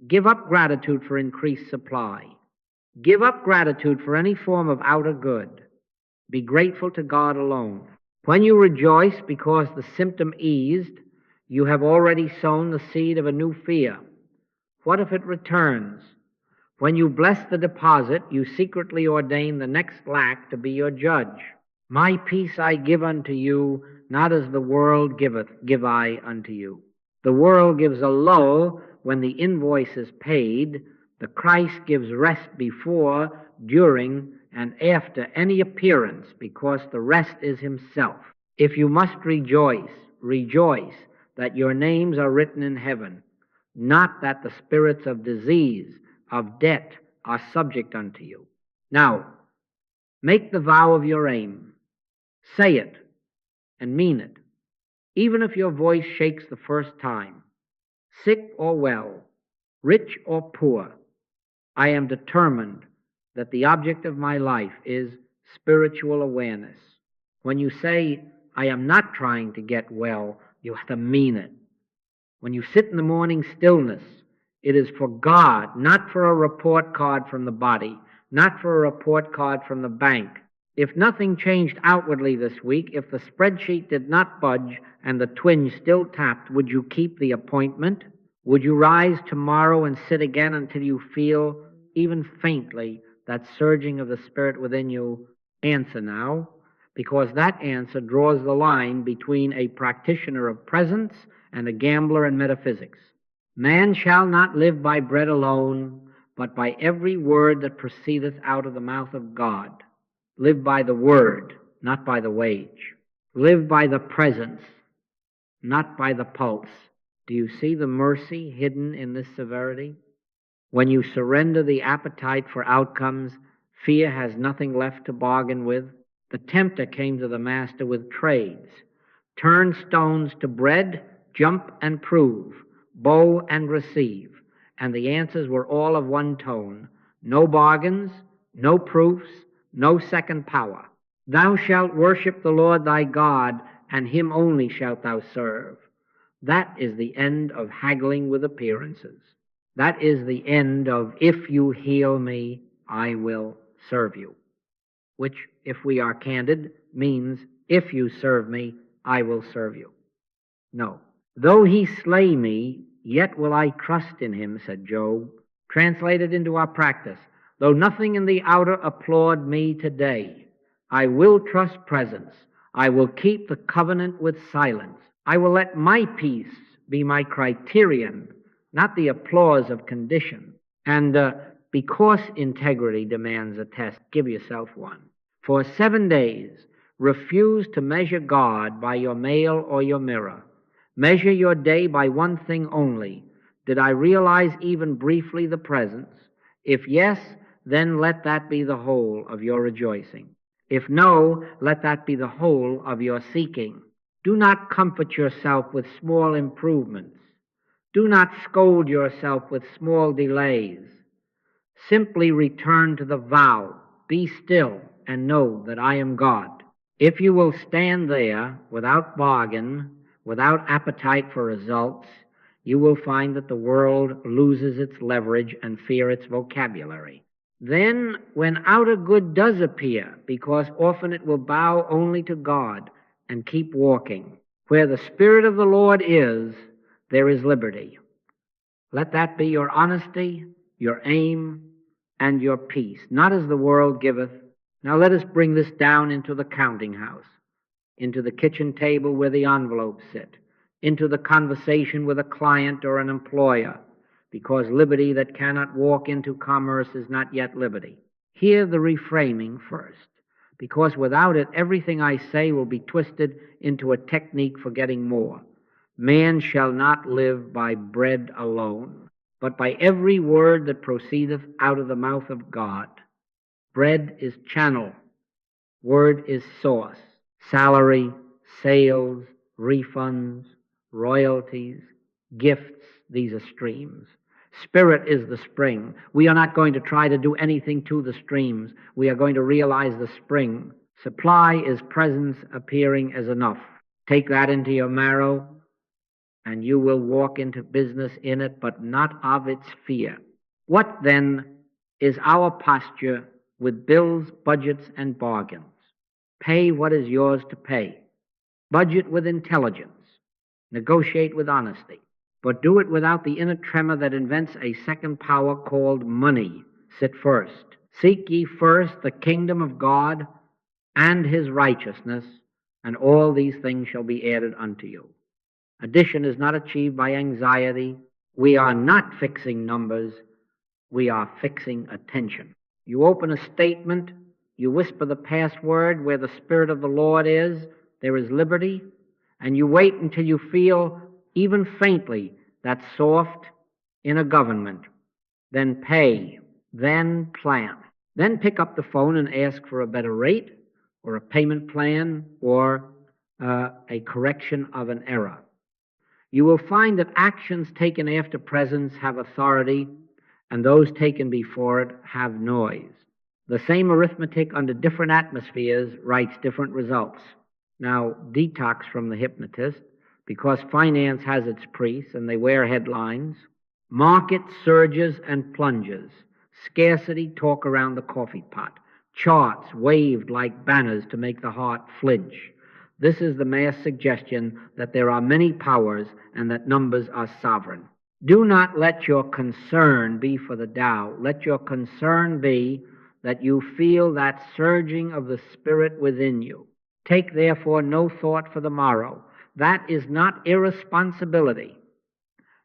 S1: Give up gratitude for increased supply. Give up gratitude for any form of outer good. Be grateful to God alone. When you rejoice because the symptom eased, you have already sown the seed of a new fear. What if it returns? When you bless the deposit, you secretly ordain the next lack to be your judge. My peace I give unto you, not as the world giveth, give I unto you. The world gives a lull when the invoice is paid. The Christ gives rest before, during, and after any appearance, because the rest is himself. If you must rejoice, rejoice that your names are written in heaven, not that the spirits of disease, of debt, are subject unto you. Now, make the vow of your aim. Say it and mean it, even if your voice shakes the first time. Sick or well, rich or poor, I am determined that the object of my life is spiritual awareness. When you say, I am not trying to get well, you have to mean it. When you sit in the morning stillness, it is for God, not for a report card from the body, not for a report card from the bank. If nothing changed outwardly this week, if the spreadsheet did not budge and the twinge still tapped, would you keep the appointment? Would you rise tomorrow and sit again until you feel, even faintly, that surging of the Spirit within you? Answer now, because that answer draws the line between a practitioner of presence and a gambler in metaphysics. Man shall not live by bread alone, but by every word that proceedeth out of the mouth of God. Live by the word, not by the wage. Live by the presence, not by the pulse. Do you see the mercy hidden in this severity? When you surrender the appetite for outcomes, fear has nothing left to bargain with. The tempter came to the master with trades. Turn stones to bread, jump and prove, bow and receive. And the answers were all of one tone. No bargains, no proofs, no second power. Thou shalt worship the Lord thy God, and him only shalt thou serve. That is the end of haggling with appearances. That is the end of, if you heal me, I will serve you. Which, if we are candid, means, if you serve me, I will serve you. No. Though he slay me, yet will I trust in him, said Job. Translated into our practice. Though nothing in the outer applaud me today, I will trust presence. I will keep the covenant with silence. I will let my peace be my criterion, not the applause of condition. And because integrity demands a test, give yourself one. For 7 days, refuse to measure God by your mail or your mirror. Measure your day by one thing only. Did I realize even briefly the presence? If yes, then let that be the whole of your rejoicing. If no, let that be the whole of your seeking. Do not comfort yourself with small improvements. Do not scold yourself with small delays. Simply return to the vow. Be still and know that I am God. If you will stand there without bargain, without appetite for results, you will find that the world loses its leverage and fear its vocabulary. Then, when outer good does appear, because often it will bow only to God and keep walking, where the Spirit of the Lord is, there is liberty. Let that be your honesty, your aim, and your peace, not as the world giveth. Now let us bring this down into the counting house, into the kitchen table where the envelopes sit, into the conversation with a client or an employer, because liberty that cannot walk into commerce is not yet liberty. Hear the reframing first, because without it, everything I say will be twisted into a technique for getting more. Man shall not live by bread alone, but by every word that proceedeth out of the mouth of God. Bread is channel. Word is source. Salary, sales, refunds, royalties, gifts, these are streams. Spirit is the spring. We are not going to try to do anything to the streams. We are going to realize the spring. Supply is presence appearing as enough. Take that into your marrow, and you will walk into business in it, but not of its fear. What then is our posture with bills, budgets, and bargains? Pay what is yours to pay. Budget with intelligence. Negotiate with honesty. But do it without the inner tremor that invents a second power called money. Sit first. Seek ye first the kingdom of God and his righteousness, and all these things shall be added unto you. Addition is not achieved by anxiety. We are not fixing numbers. We are fixing attention. You open a statement, you whisper the password where the Spirit of the Lord is, there is liberty, and you wait until you feel even faintly that soft inner government. Then pay, then plan. Then pick up the phone and ask for a better rate or a payment plan or a correction of an error. You will find that actions taken after presence have authority, and those taken before it have noise. The same arithmetic under different atmospheres writes different results. Now, detox from the hypnotist, because finance has its priests and they wear headlines. Market surges and plunges. Scarcity talk around the coffee pot. Charts waved like banners to make the heart flinch. This is the mass suggestion that there are many powers and that numbers are sovereign. Do not let your concern be for the Tao. Let your concern be that you feel that surging of the Spirit within you. Take therefore no thought for the morrow. That is not irresponsibility.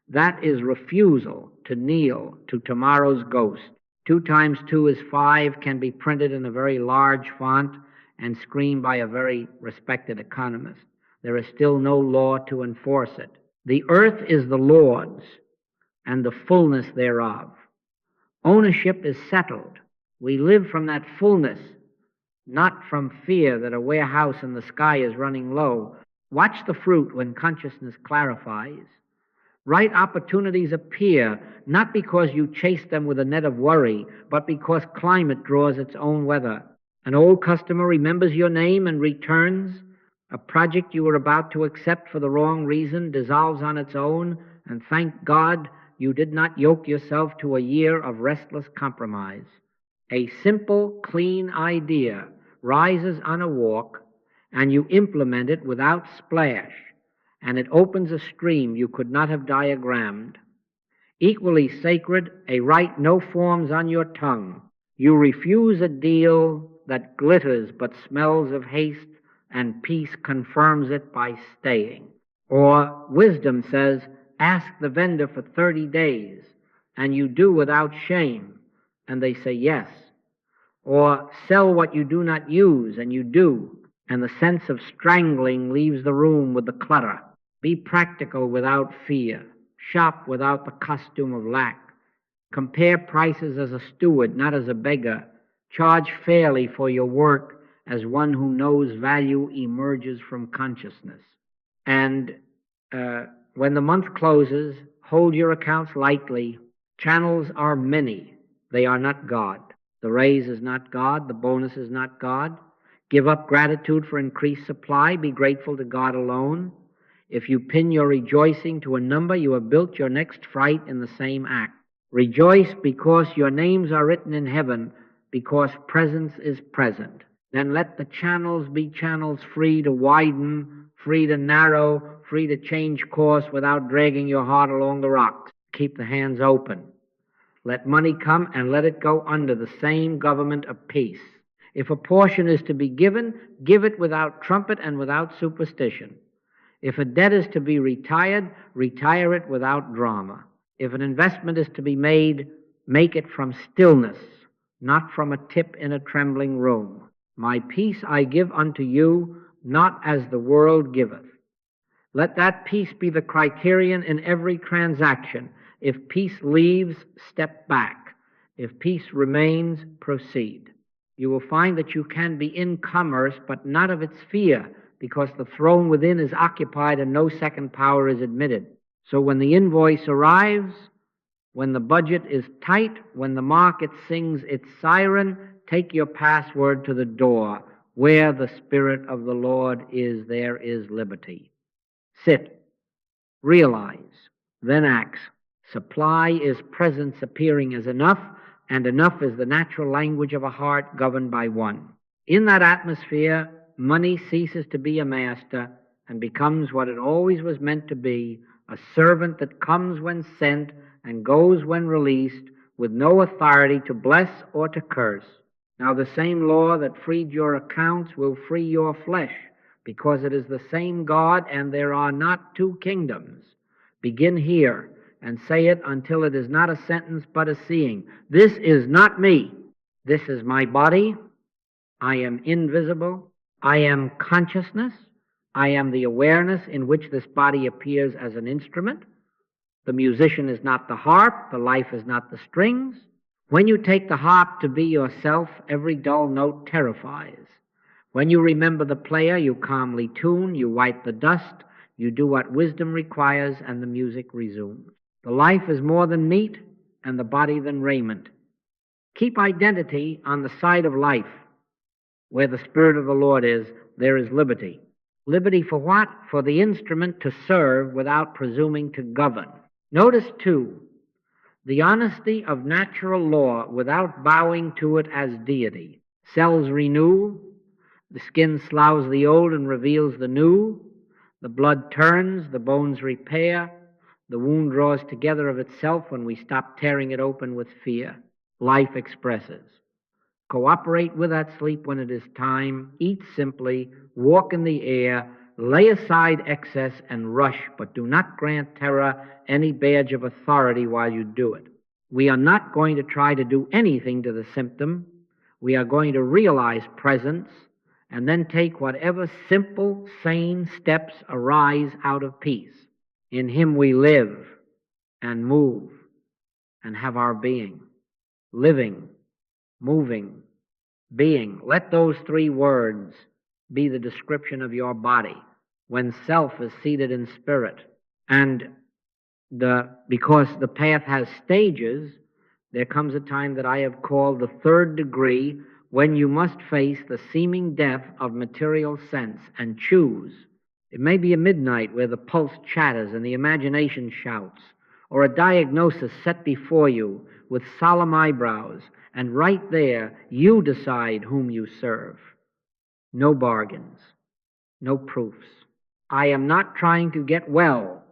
S1: That is refusal to kneel to tomorrow's ghost. 2 times 2 is 5 can be printed in a very large font and screened by a very respected economist. There is still no law to enforce it. The earth is the Lord's and the fullness thereof. Ownership is settled. We live from that fullness, not from fear that a warehouse in the sky is running low. Watch the fruit when consciousness clarifies. Right opportunities appear, not because you chase them with a net of worry, but because climate draws its own weather. An old customer remembers your name and returns. A project you were about to accept for the wrong reason dissolves on its own, and thank God you did not yoke yourself to a year of restless compromise. A simple, clean idea rises on a walk, and you implement it without splash, and it opens a stream you could not have diagrammed. Equally sacred, a right no forms on your tongue. You refuse a deal that glitters but smells of haste, and peace confirms it by staying. Or wisdom says, ask the vendor for 30 days, and you do without shame, and they say yes. Or sell what you do not use, and you do, and the sense of strangling leaves the room with the clutter. Be practical without fear. Shop without the costume of lack. Compare prices as a steward, not as a beggar. Charge fairly for your work as one who knows value emerges from consciousness. And when the month closes, hold your accounts lightly. Channels are many. They are not God. The raise is not God. The bonus is not God. Give up gratitude for increased supply. Be grateful to God alone. If you pin your rejoicing to a number, you have built your next fright in the same act. Rejoice because your names are written in heaven, because presence is present. Then let the channels be channels free to widen, free to narrow, free to change course without dragging your heart along the rocks. Keep the hands open. Let money come and let it go under the same government of peace. If a portion is to be given, give it without trumpet and without superstition. If a debt is to be retired, retire it without drama. If an investment is to be made, make it from stillness, not from a tip in a trembling room. My peace I give unto you, not as the world giveth. Let that peace be the criterion in every transaction. If peace leaves, step back. If peace remains, proceed. You will find that you can be in commerce, but not of its sphere, because the throne within is occupied and no second power is admitted. So when the invoice arrives, when the budget is tight, when the market sings its siren, take your password to the door. Where the Spirit of the Lord is, there is liberty. Sit, realize, then acts. Supply is presence appearing as enough, and enough is the natural language of a heart governed by one. In that atmosphere, money ceases to be a master and becomes what it always was meant to be, a servant that comes when sent and goes when released, with no authority to bless or to curse. Now the same law that freed your accounts will free your flesh, because it is the same God and there are not two kingdoms. Begin here and say it until it is not a sentence but a seeing. This is not me. This is my body. I am invisible. I am consciousness. I am the awareness in which this body appears as an instrument. The musician is not the harp. The life is not the strings. When you take the harp to be yourself, every dull note terrifies. When you remember the player, you calmly tune, you wipe the dust, you do what wisdom requires, and the music resumes. The life is more than meat, and the body than raiment. Keep identity on the side of life. Where the Spirit of the Lord is, there is liberty. Liberty for what? For the instrument to serve without presuming to govern. Notice, too, the honesty of natural law without bowing to it as deity. Cells renew, the skin sloughs the old and reveals the new, the blood turns, the bones repair, the wound draws together of itself when we stop tearing it open with fear. Life expresses. Cooperate with that sleep when it is time, eat simply, walk in the air, lay aside excess and rush, but do not grant terror any badge of authority while you do it. We are not going to try to do anything to the symptom. We are going to realize presence and then take whatever simple, sane steps arise out of peace. In Him we live and move and have our being. Living, moving, being. Let those three words be the description of your body when self is seated in spirit. And because the path has stages, there comes a time that I have called the third degree, when you must face the seeming death of material sense and choose. It may be a midnight where the pulse chatters and the imagination shouts, or a diagnosis set before you with solemn eyebrows, and right there you decide whom you serve. No bargains, no proofs. I am not trying to get well.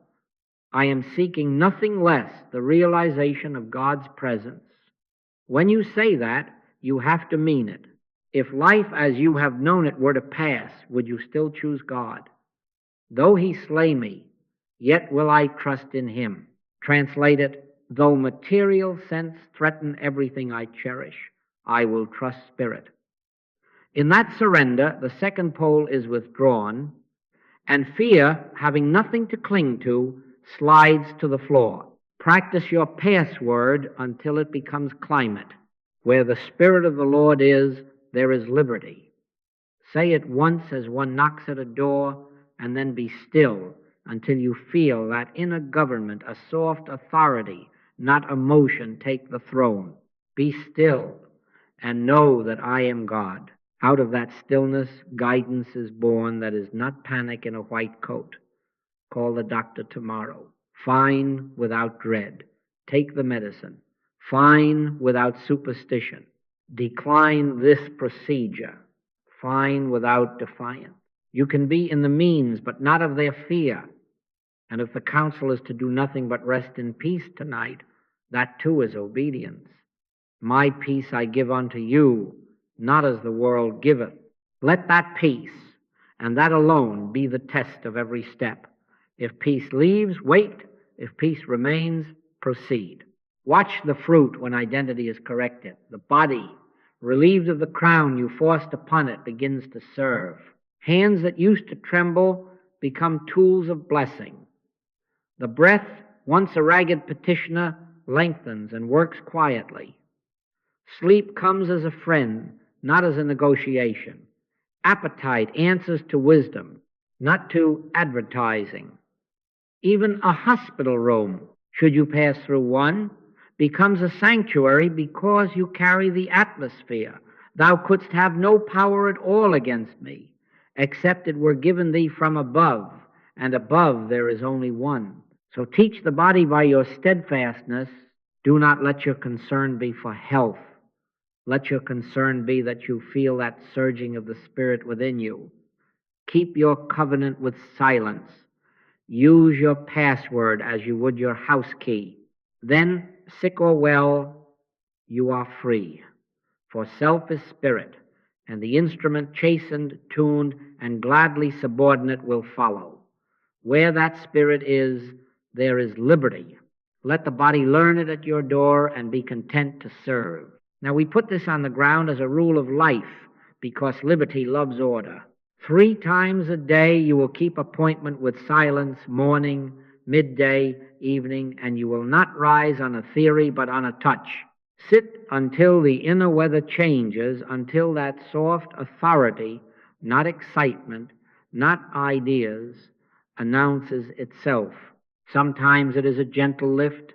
S1: I am seeking nothing less the realization of God's presence. When you say that, you have to mean it. If life as you have known it were to pass, would you still choose God? Though He slay me, yet will I trust in Him. Translate it, though material sense threaten everything I cherish, I will trust spirit. In that surrender, the second pole is withdrawn, and fear, having nothing to cling to, slides to the floor. Practice your password until it becomes climate. Where the Spirit of the Lord is, there is liberty. Say it once as one knocks at a door, and then be still until you feel that inner government, a soft authority, not emotion, take the throne. Be still and know that I am God. Out of that stillness, guidance is born that is not panic in a white coat. Call the doctor tomorrow. Fine without dread. Take the medicine. Fine without superstition. Decline this procedure. Fine without defiance. You can be in the means, but not of their fear. And if the counsel is to do nothing but rest in peace tonight, that too is obedience. My peace I give unto you, not as the world giveth. Let that peace, and that alone, be the test of every step. If peace leaves, wait. If peace remains, proceed. Watch the fruit when identity is corrected. The body, relieved of the crown you forced upon it, begins to serve. Hands that used to tremble become tools of blessing. The breath, once a ragged petitioner, lengthens and works quietly. Sleep comes as a friend not as a negotiation. Appetite answers to wisdom, not to advertising. Even a hospital room, should you pass through one, becomes a sanctuary because you carry the atmosphere. Thou couldst have no power at all against me, except it were given thee from above, and above there is only one. So teach the body by your steadfastness. Do not let your concern be for health. Let your concern be that you feel that surging of the Spirit within you. Keep your covenant with silence. Use your password as you would your house key. Then, sick or well, you are free. For self is spirit, and the instrument chastened, tuned, and gladly subordinate will follow. Where that spirit is, there is liberty. Let the body learn it at your door and be content to serve. Now, we put this on the ground as a rule of life because liberty loves order. 3 times a day you will keep appointment with silence, morning, midday, evening, and you will not rise on a theory but on a touch. Sit until the inner weather changes, until that soft authority, not excitement, not ideas, announces itself. Sometimes it is a gentle lift,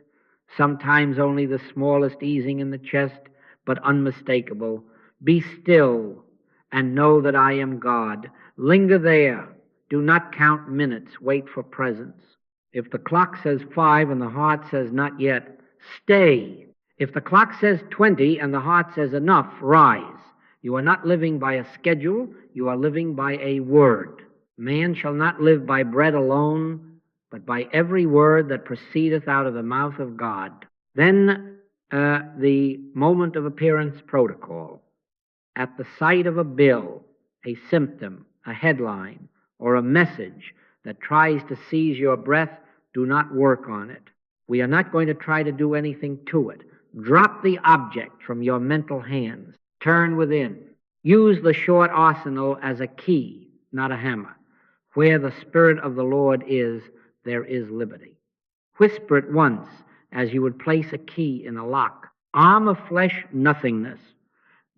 S1: sometimes only the smallest easing in the chest, but unmistakable. Be still and know that I am God. Linger there. Do not count minutes. Wait for presence. If the clock says 5 and the heart says not yet, stay. If the clock says 20 and the heart says enough, rise. You are not living by a schedule. You are living by a word. Man shall not live by bread alone, but by every word that proceedeth out of the mouth of God. Then the moment of appearance protocol. At the sight of a bill, a symptom, a headline, or a message that tries to seize your breath, do not work on it. We are not going to try to do anything to it. Drop the object from your mental hands. Turn within. Use the short arsenal as a key, not a hammer. Where the Spirit of the Lord is, there is liberty. Whisper it once, as you would place a key in a lock. Arm of flesh, nothingness.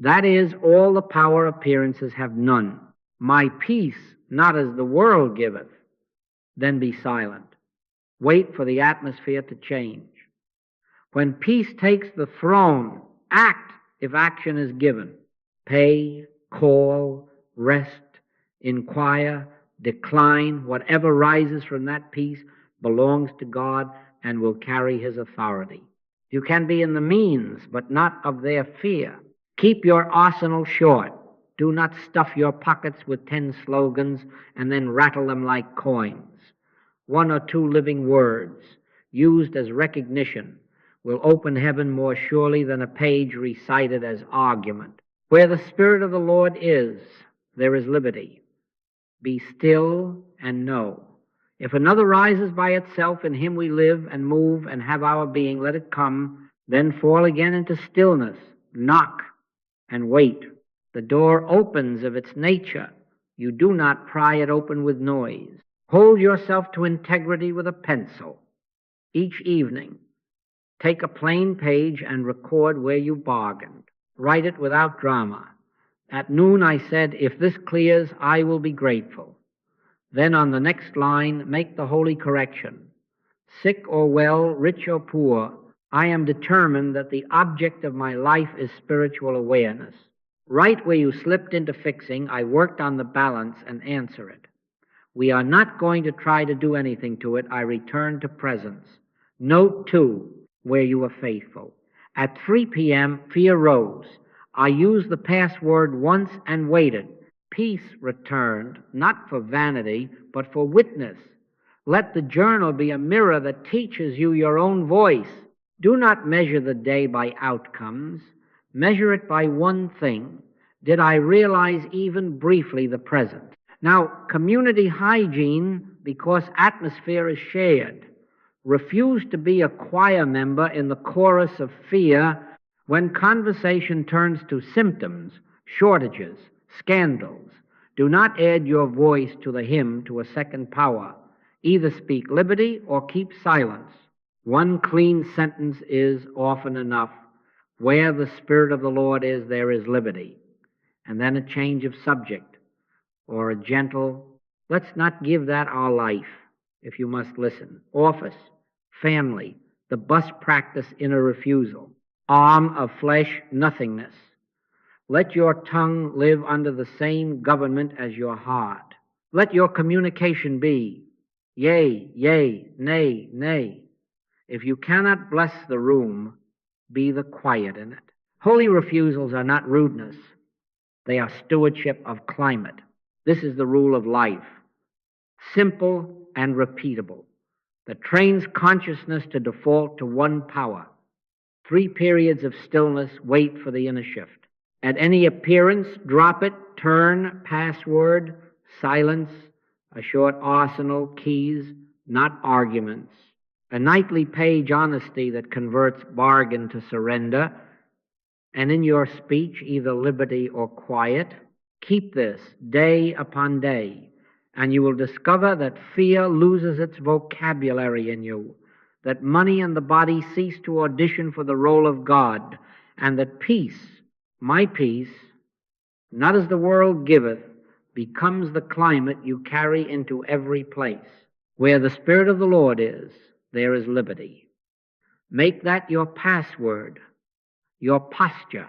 S1: That is, all the power appearances have none. My peace, not as the world giveth. Then be silent. Wait for the atmosphere to change. When peace takes the throne, act if action is given. Pay, call, rest, inquire, decline. Whatever rises from that peace belongs to God and will carry His authority. You can be in the means, but not of their fear. Keep your arsenal short. Do not stuff your pockets with 10 slogans and then rattle them like coins. 1 or 2 living words, used as recognition, will open heaven more surely than a page recited as argument. Where the Spirit of the Lord is, there is liberty. Be still and know. If another rises by itself, in Him we live and move and have our being, let it come, then fall again into stillness. Knock and wait. The door opens of its nature. You do not pry it open with noise. Hold yourself to integrity with a pencil. Each evening, take a plain page and record where you bargained. Write it without drama. At noon I said, if this clears, I will be grateful. Then on the next line, make the holy correction. Sick or well, rich or poor, I am determined that the object of my life is spiritual awareness. Right where you slipped into fixing, I worked on the balance and answer it. We are not going to try to do anything to it. I return to presence. Note, too, where you are faithful. At 3 p.m., fear rose. I used the password once and waited. Peace returned, not for vanity, but for witness. Let the journal be a mirror that teaches you your own voice. Do not measure the day by outcomes. Measure it by one thing. Did I realize even briefly the present? Now, community hygiene, because atmosphere is shared. Refuse to be a choir member in the chorus of fear when conversation turns to symptoms, shortages, scandals. Do not add your voice to the hymn to a second power. Either speak liberty or keep silence. One clean sentence is often enough. Where the Spirit of the Lord is, there is liberty. and then a change of subject, or a gentle, let's not give that our life, if you must listen. Office, family, the bus practice in a refusal. Arm of flesh, nothingness. Let your tongue live under the same government as your heart. Let your communication be yea, yea, nay, nay. If you cannot bless the room, be the quiet in it. Holy refusals are not rudeness. They are stewardship of climate. This is the rule of life, simple and repeatable, that trains consciousness to default to one power. 3 periods of stillness, wait for the inner shift. At any appearance, drop it, turn, password, silence, a short arsenal, keys, not arguments. A nightly page honesty that converts bargain to surrender, and in your speech either liberty or quiet. Keep this day upon day, and you will discover that fear loses its vocabulary in you, that money and the body cease to audition for the role of God, and that peace, my peace, not as the world giveth, becomes the climate you carry into every place. Where the Spirit of the Lord is, there is liberty. Make that your password, your posture,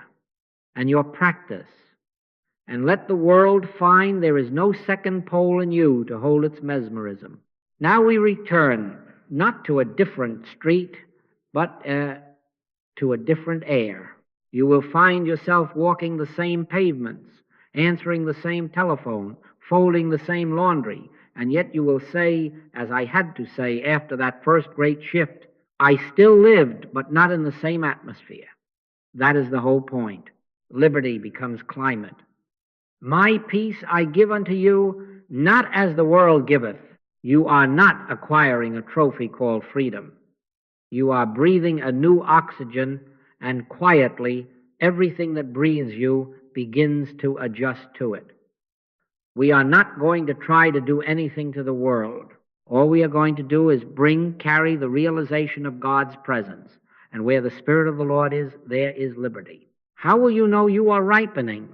S1: and your practice, and let the world find there is no second pole in you to hold its mesmerism. Now we return, not to a different street, but to a different air. You will find yourself walking the same pavements, answering the same telephone, folding the same laundry, and yet you will say, as I had to say after that first great shift, I still lived, but not in the same atmosphere. That is the whole point. Liberty becomes climate. My peace I give unto you, not as the world giveth. You are not acquiring a trophy called freedom. You are breathing a new oxygen, and quietly everything that breathes you begins to adjust to it. We are not going to try to do anything to the world. All we are going to do is carry the realization of God's presence. And where the Spirit of the Lord is, there is liberty. How will you know you are ripening?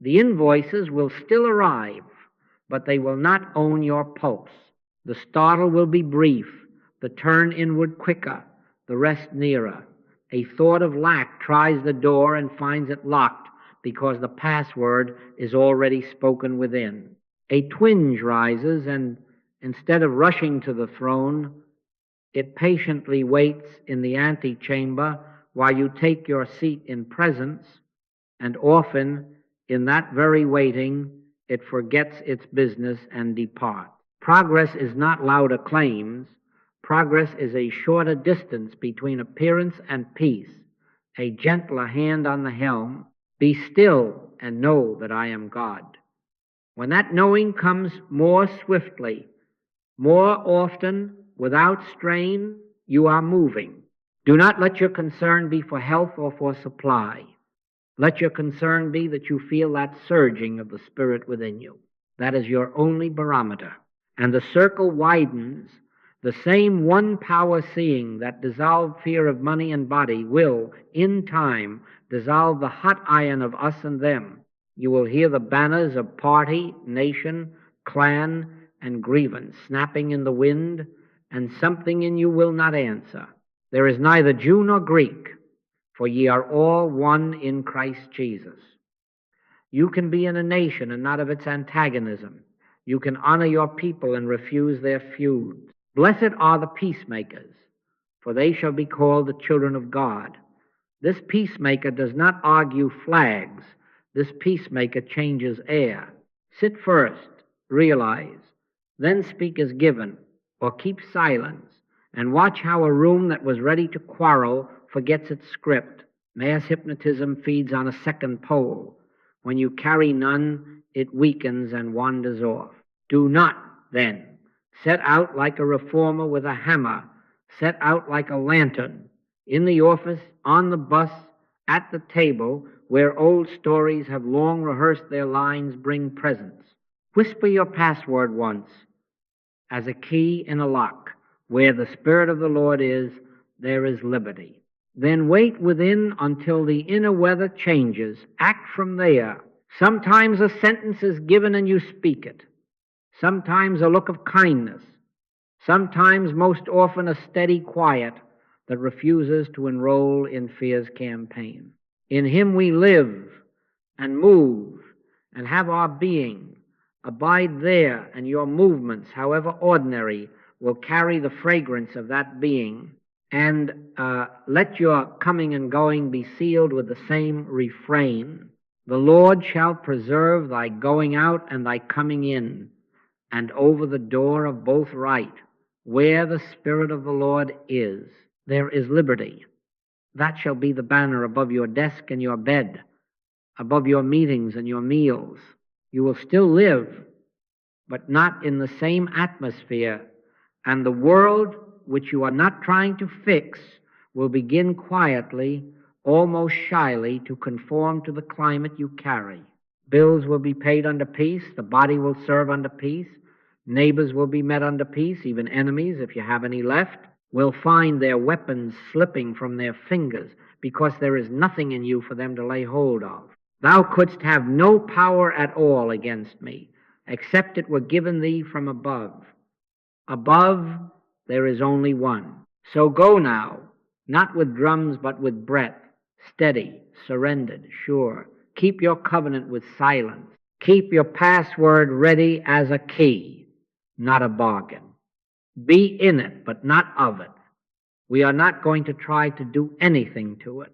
S1: The invoices will still arrive, but they will not own your pulse. The startle will be brief, the turn inward quicker, the rest nearer. A thought of lack tries the door and finds it locked because the password is already spoken within. A twinge rises, and instead of rushing to the throne, it patiently waits in the antechamber while you take your seat in presence, and often in that very waiting it forgets its business and departs. Progress is not loud acclaims. Progress is a shorter distance between appearance and peace, a gentler hand on the helm. Be still and know that I am God. When that knowing comes more swiftly, more often, without strain, you are moving. Do not let your concern be for health or for supply. Let your concern be that you feel that surging of the Spirit within you. That is your only barometer. And the circle widens. The same one power seeing that dissolved fear of money and body will, in time, dissolve the hot iron of us and them. You will hear the banners of party, nation, clan, and grievance snapping in the wind, and something in you will not answer. There is neither Jew nor Greek, for ye are all one in Christ Jesus. You can be in a nation and not of its antagonism. You can honor your people and refuse their feuds. Blessed are the peacemakers, for they shall be called the children of God. This peacemaker does not argue flags. This peacemaker changes air. Sit first, realize, then speak as given, or keep silence, and watch how a room that was ready to quarrel forgets its script. Mass hypnotism feeds on a second pole. When you carry none, it weakens and wanders off. Do not, then, set out like a reformer with a hammer. Set out like a lantern. In the office, on the bus, at the table, where old stories have long rehearsed their lines, bring presence. Whisper your password once, as a key in a lock. Where the Spirit of the Lord is, there is liberty. Then wait within until the inner weather changes. Act from there. Sometimes a sentence is given and you speak it. Sometimes a look of kindness. Sometimes, most often, a steady quiet that refuses to enroll in fear's campaign. In him we live and move and have our being. Abide there, and your movements, however ordinary, will carry the fragrance of that being. And let your coming and going be sealed with the same refrain. The Lord shall preserve thy going out and thy coming in, and over the door of both right. Where the Spirit of the Lord is, there is liberty. That shall be the banner above your desk and your bed, above your meetings and your meals. You will still live, but not in the same atmosphere, and the world which you are not trying to fix will begin quietly, almost shyly, to conform to the climate you carry. Bills will be paid under peace, the body will serve under peace, neighbors will be met under peace, even enemies, if you have any left, will find their weapons slipping from their fingers, because there is nothing in you for them to lay hold of. Thou couldst have no power at all against me, except it were given thee from above. Above there is only one. So go now, not with drums but with breath, steady, surrendered, sure. Keep your covenant with silence. Keep your password ready as a key, not a bargain. Be in it, but not of it. We are not going to try to do anything to it.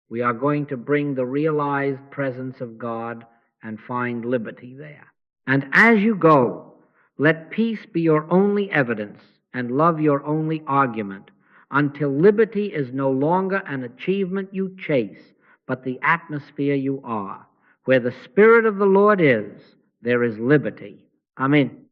S1: We are going to bring the realized presence of God and find liberty there. And as you go, let peace be your only evidence and love your only argument, until liberty is no longer an achievement you chase, but the atmosphere you are. Where the Spirit of the Lord is, there is liberty. Amen.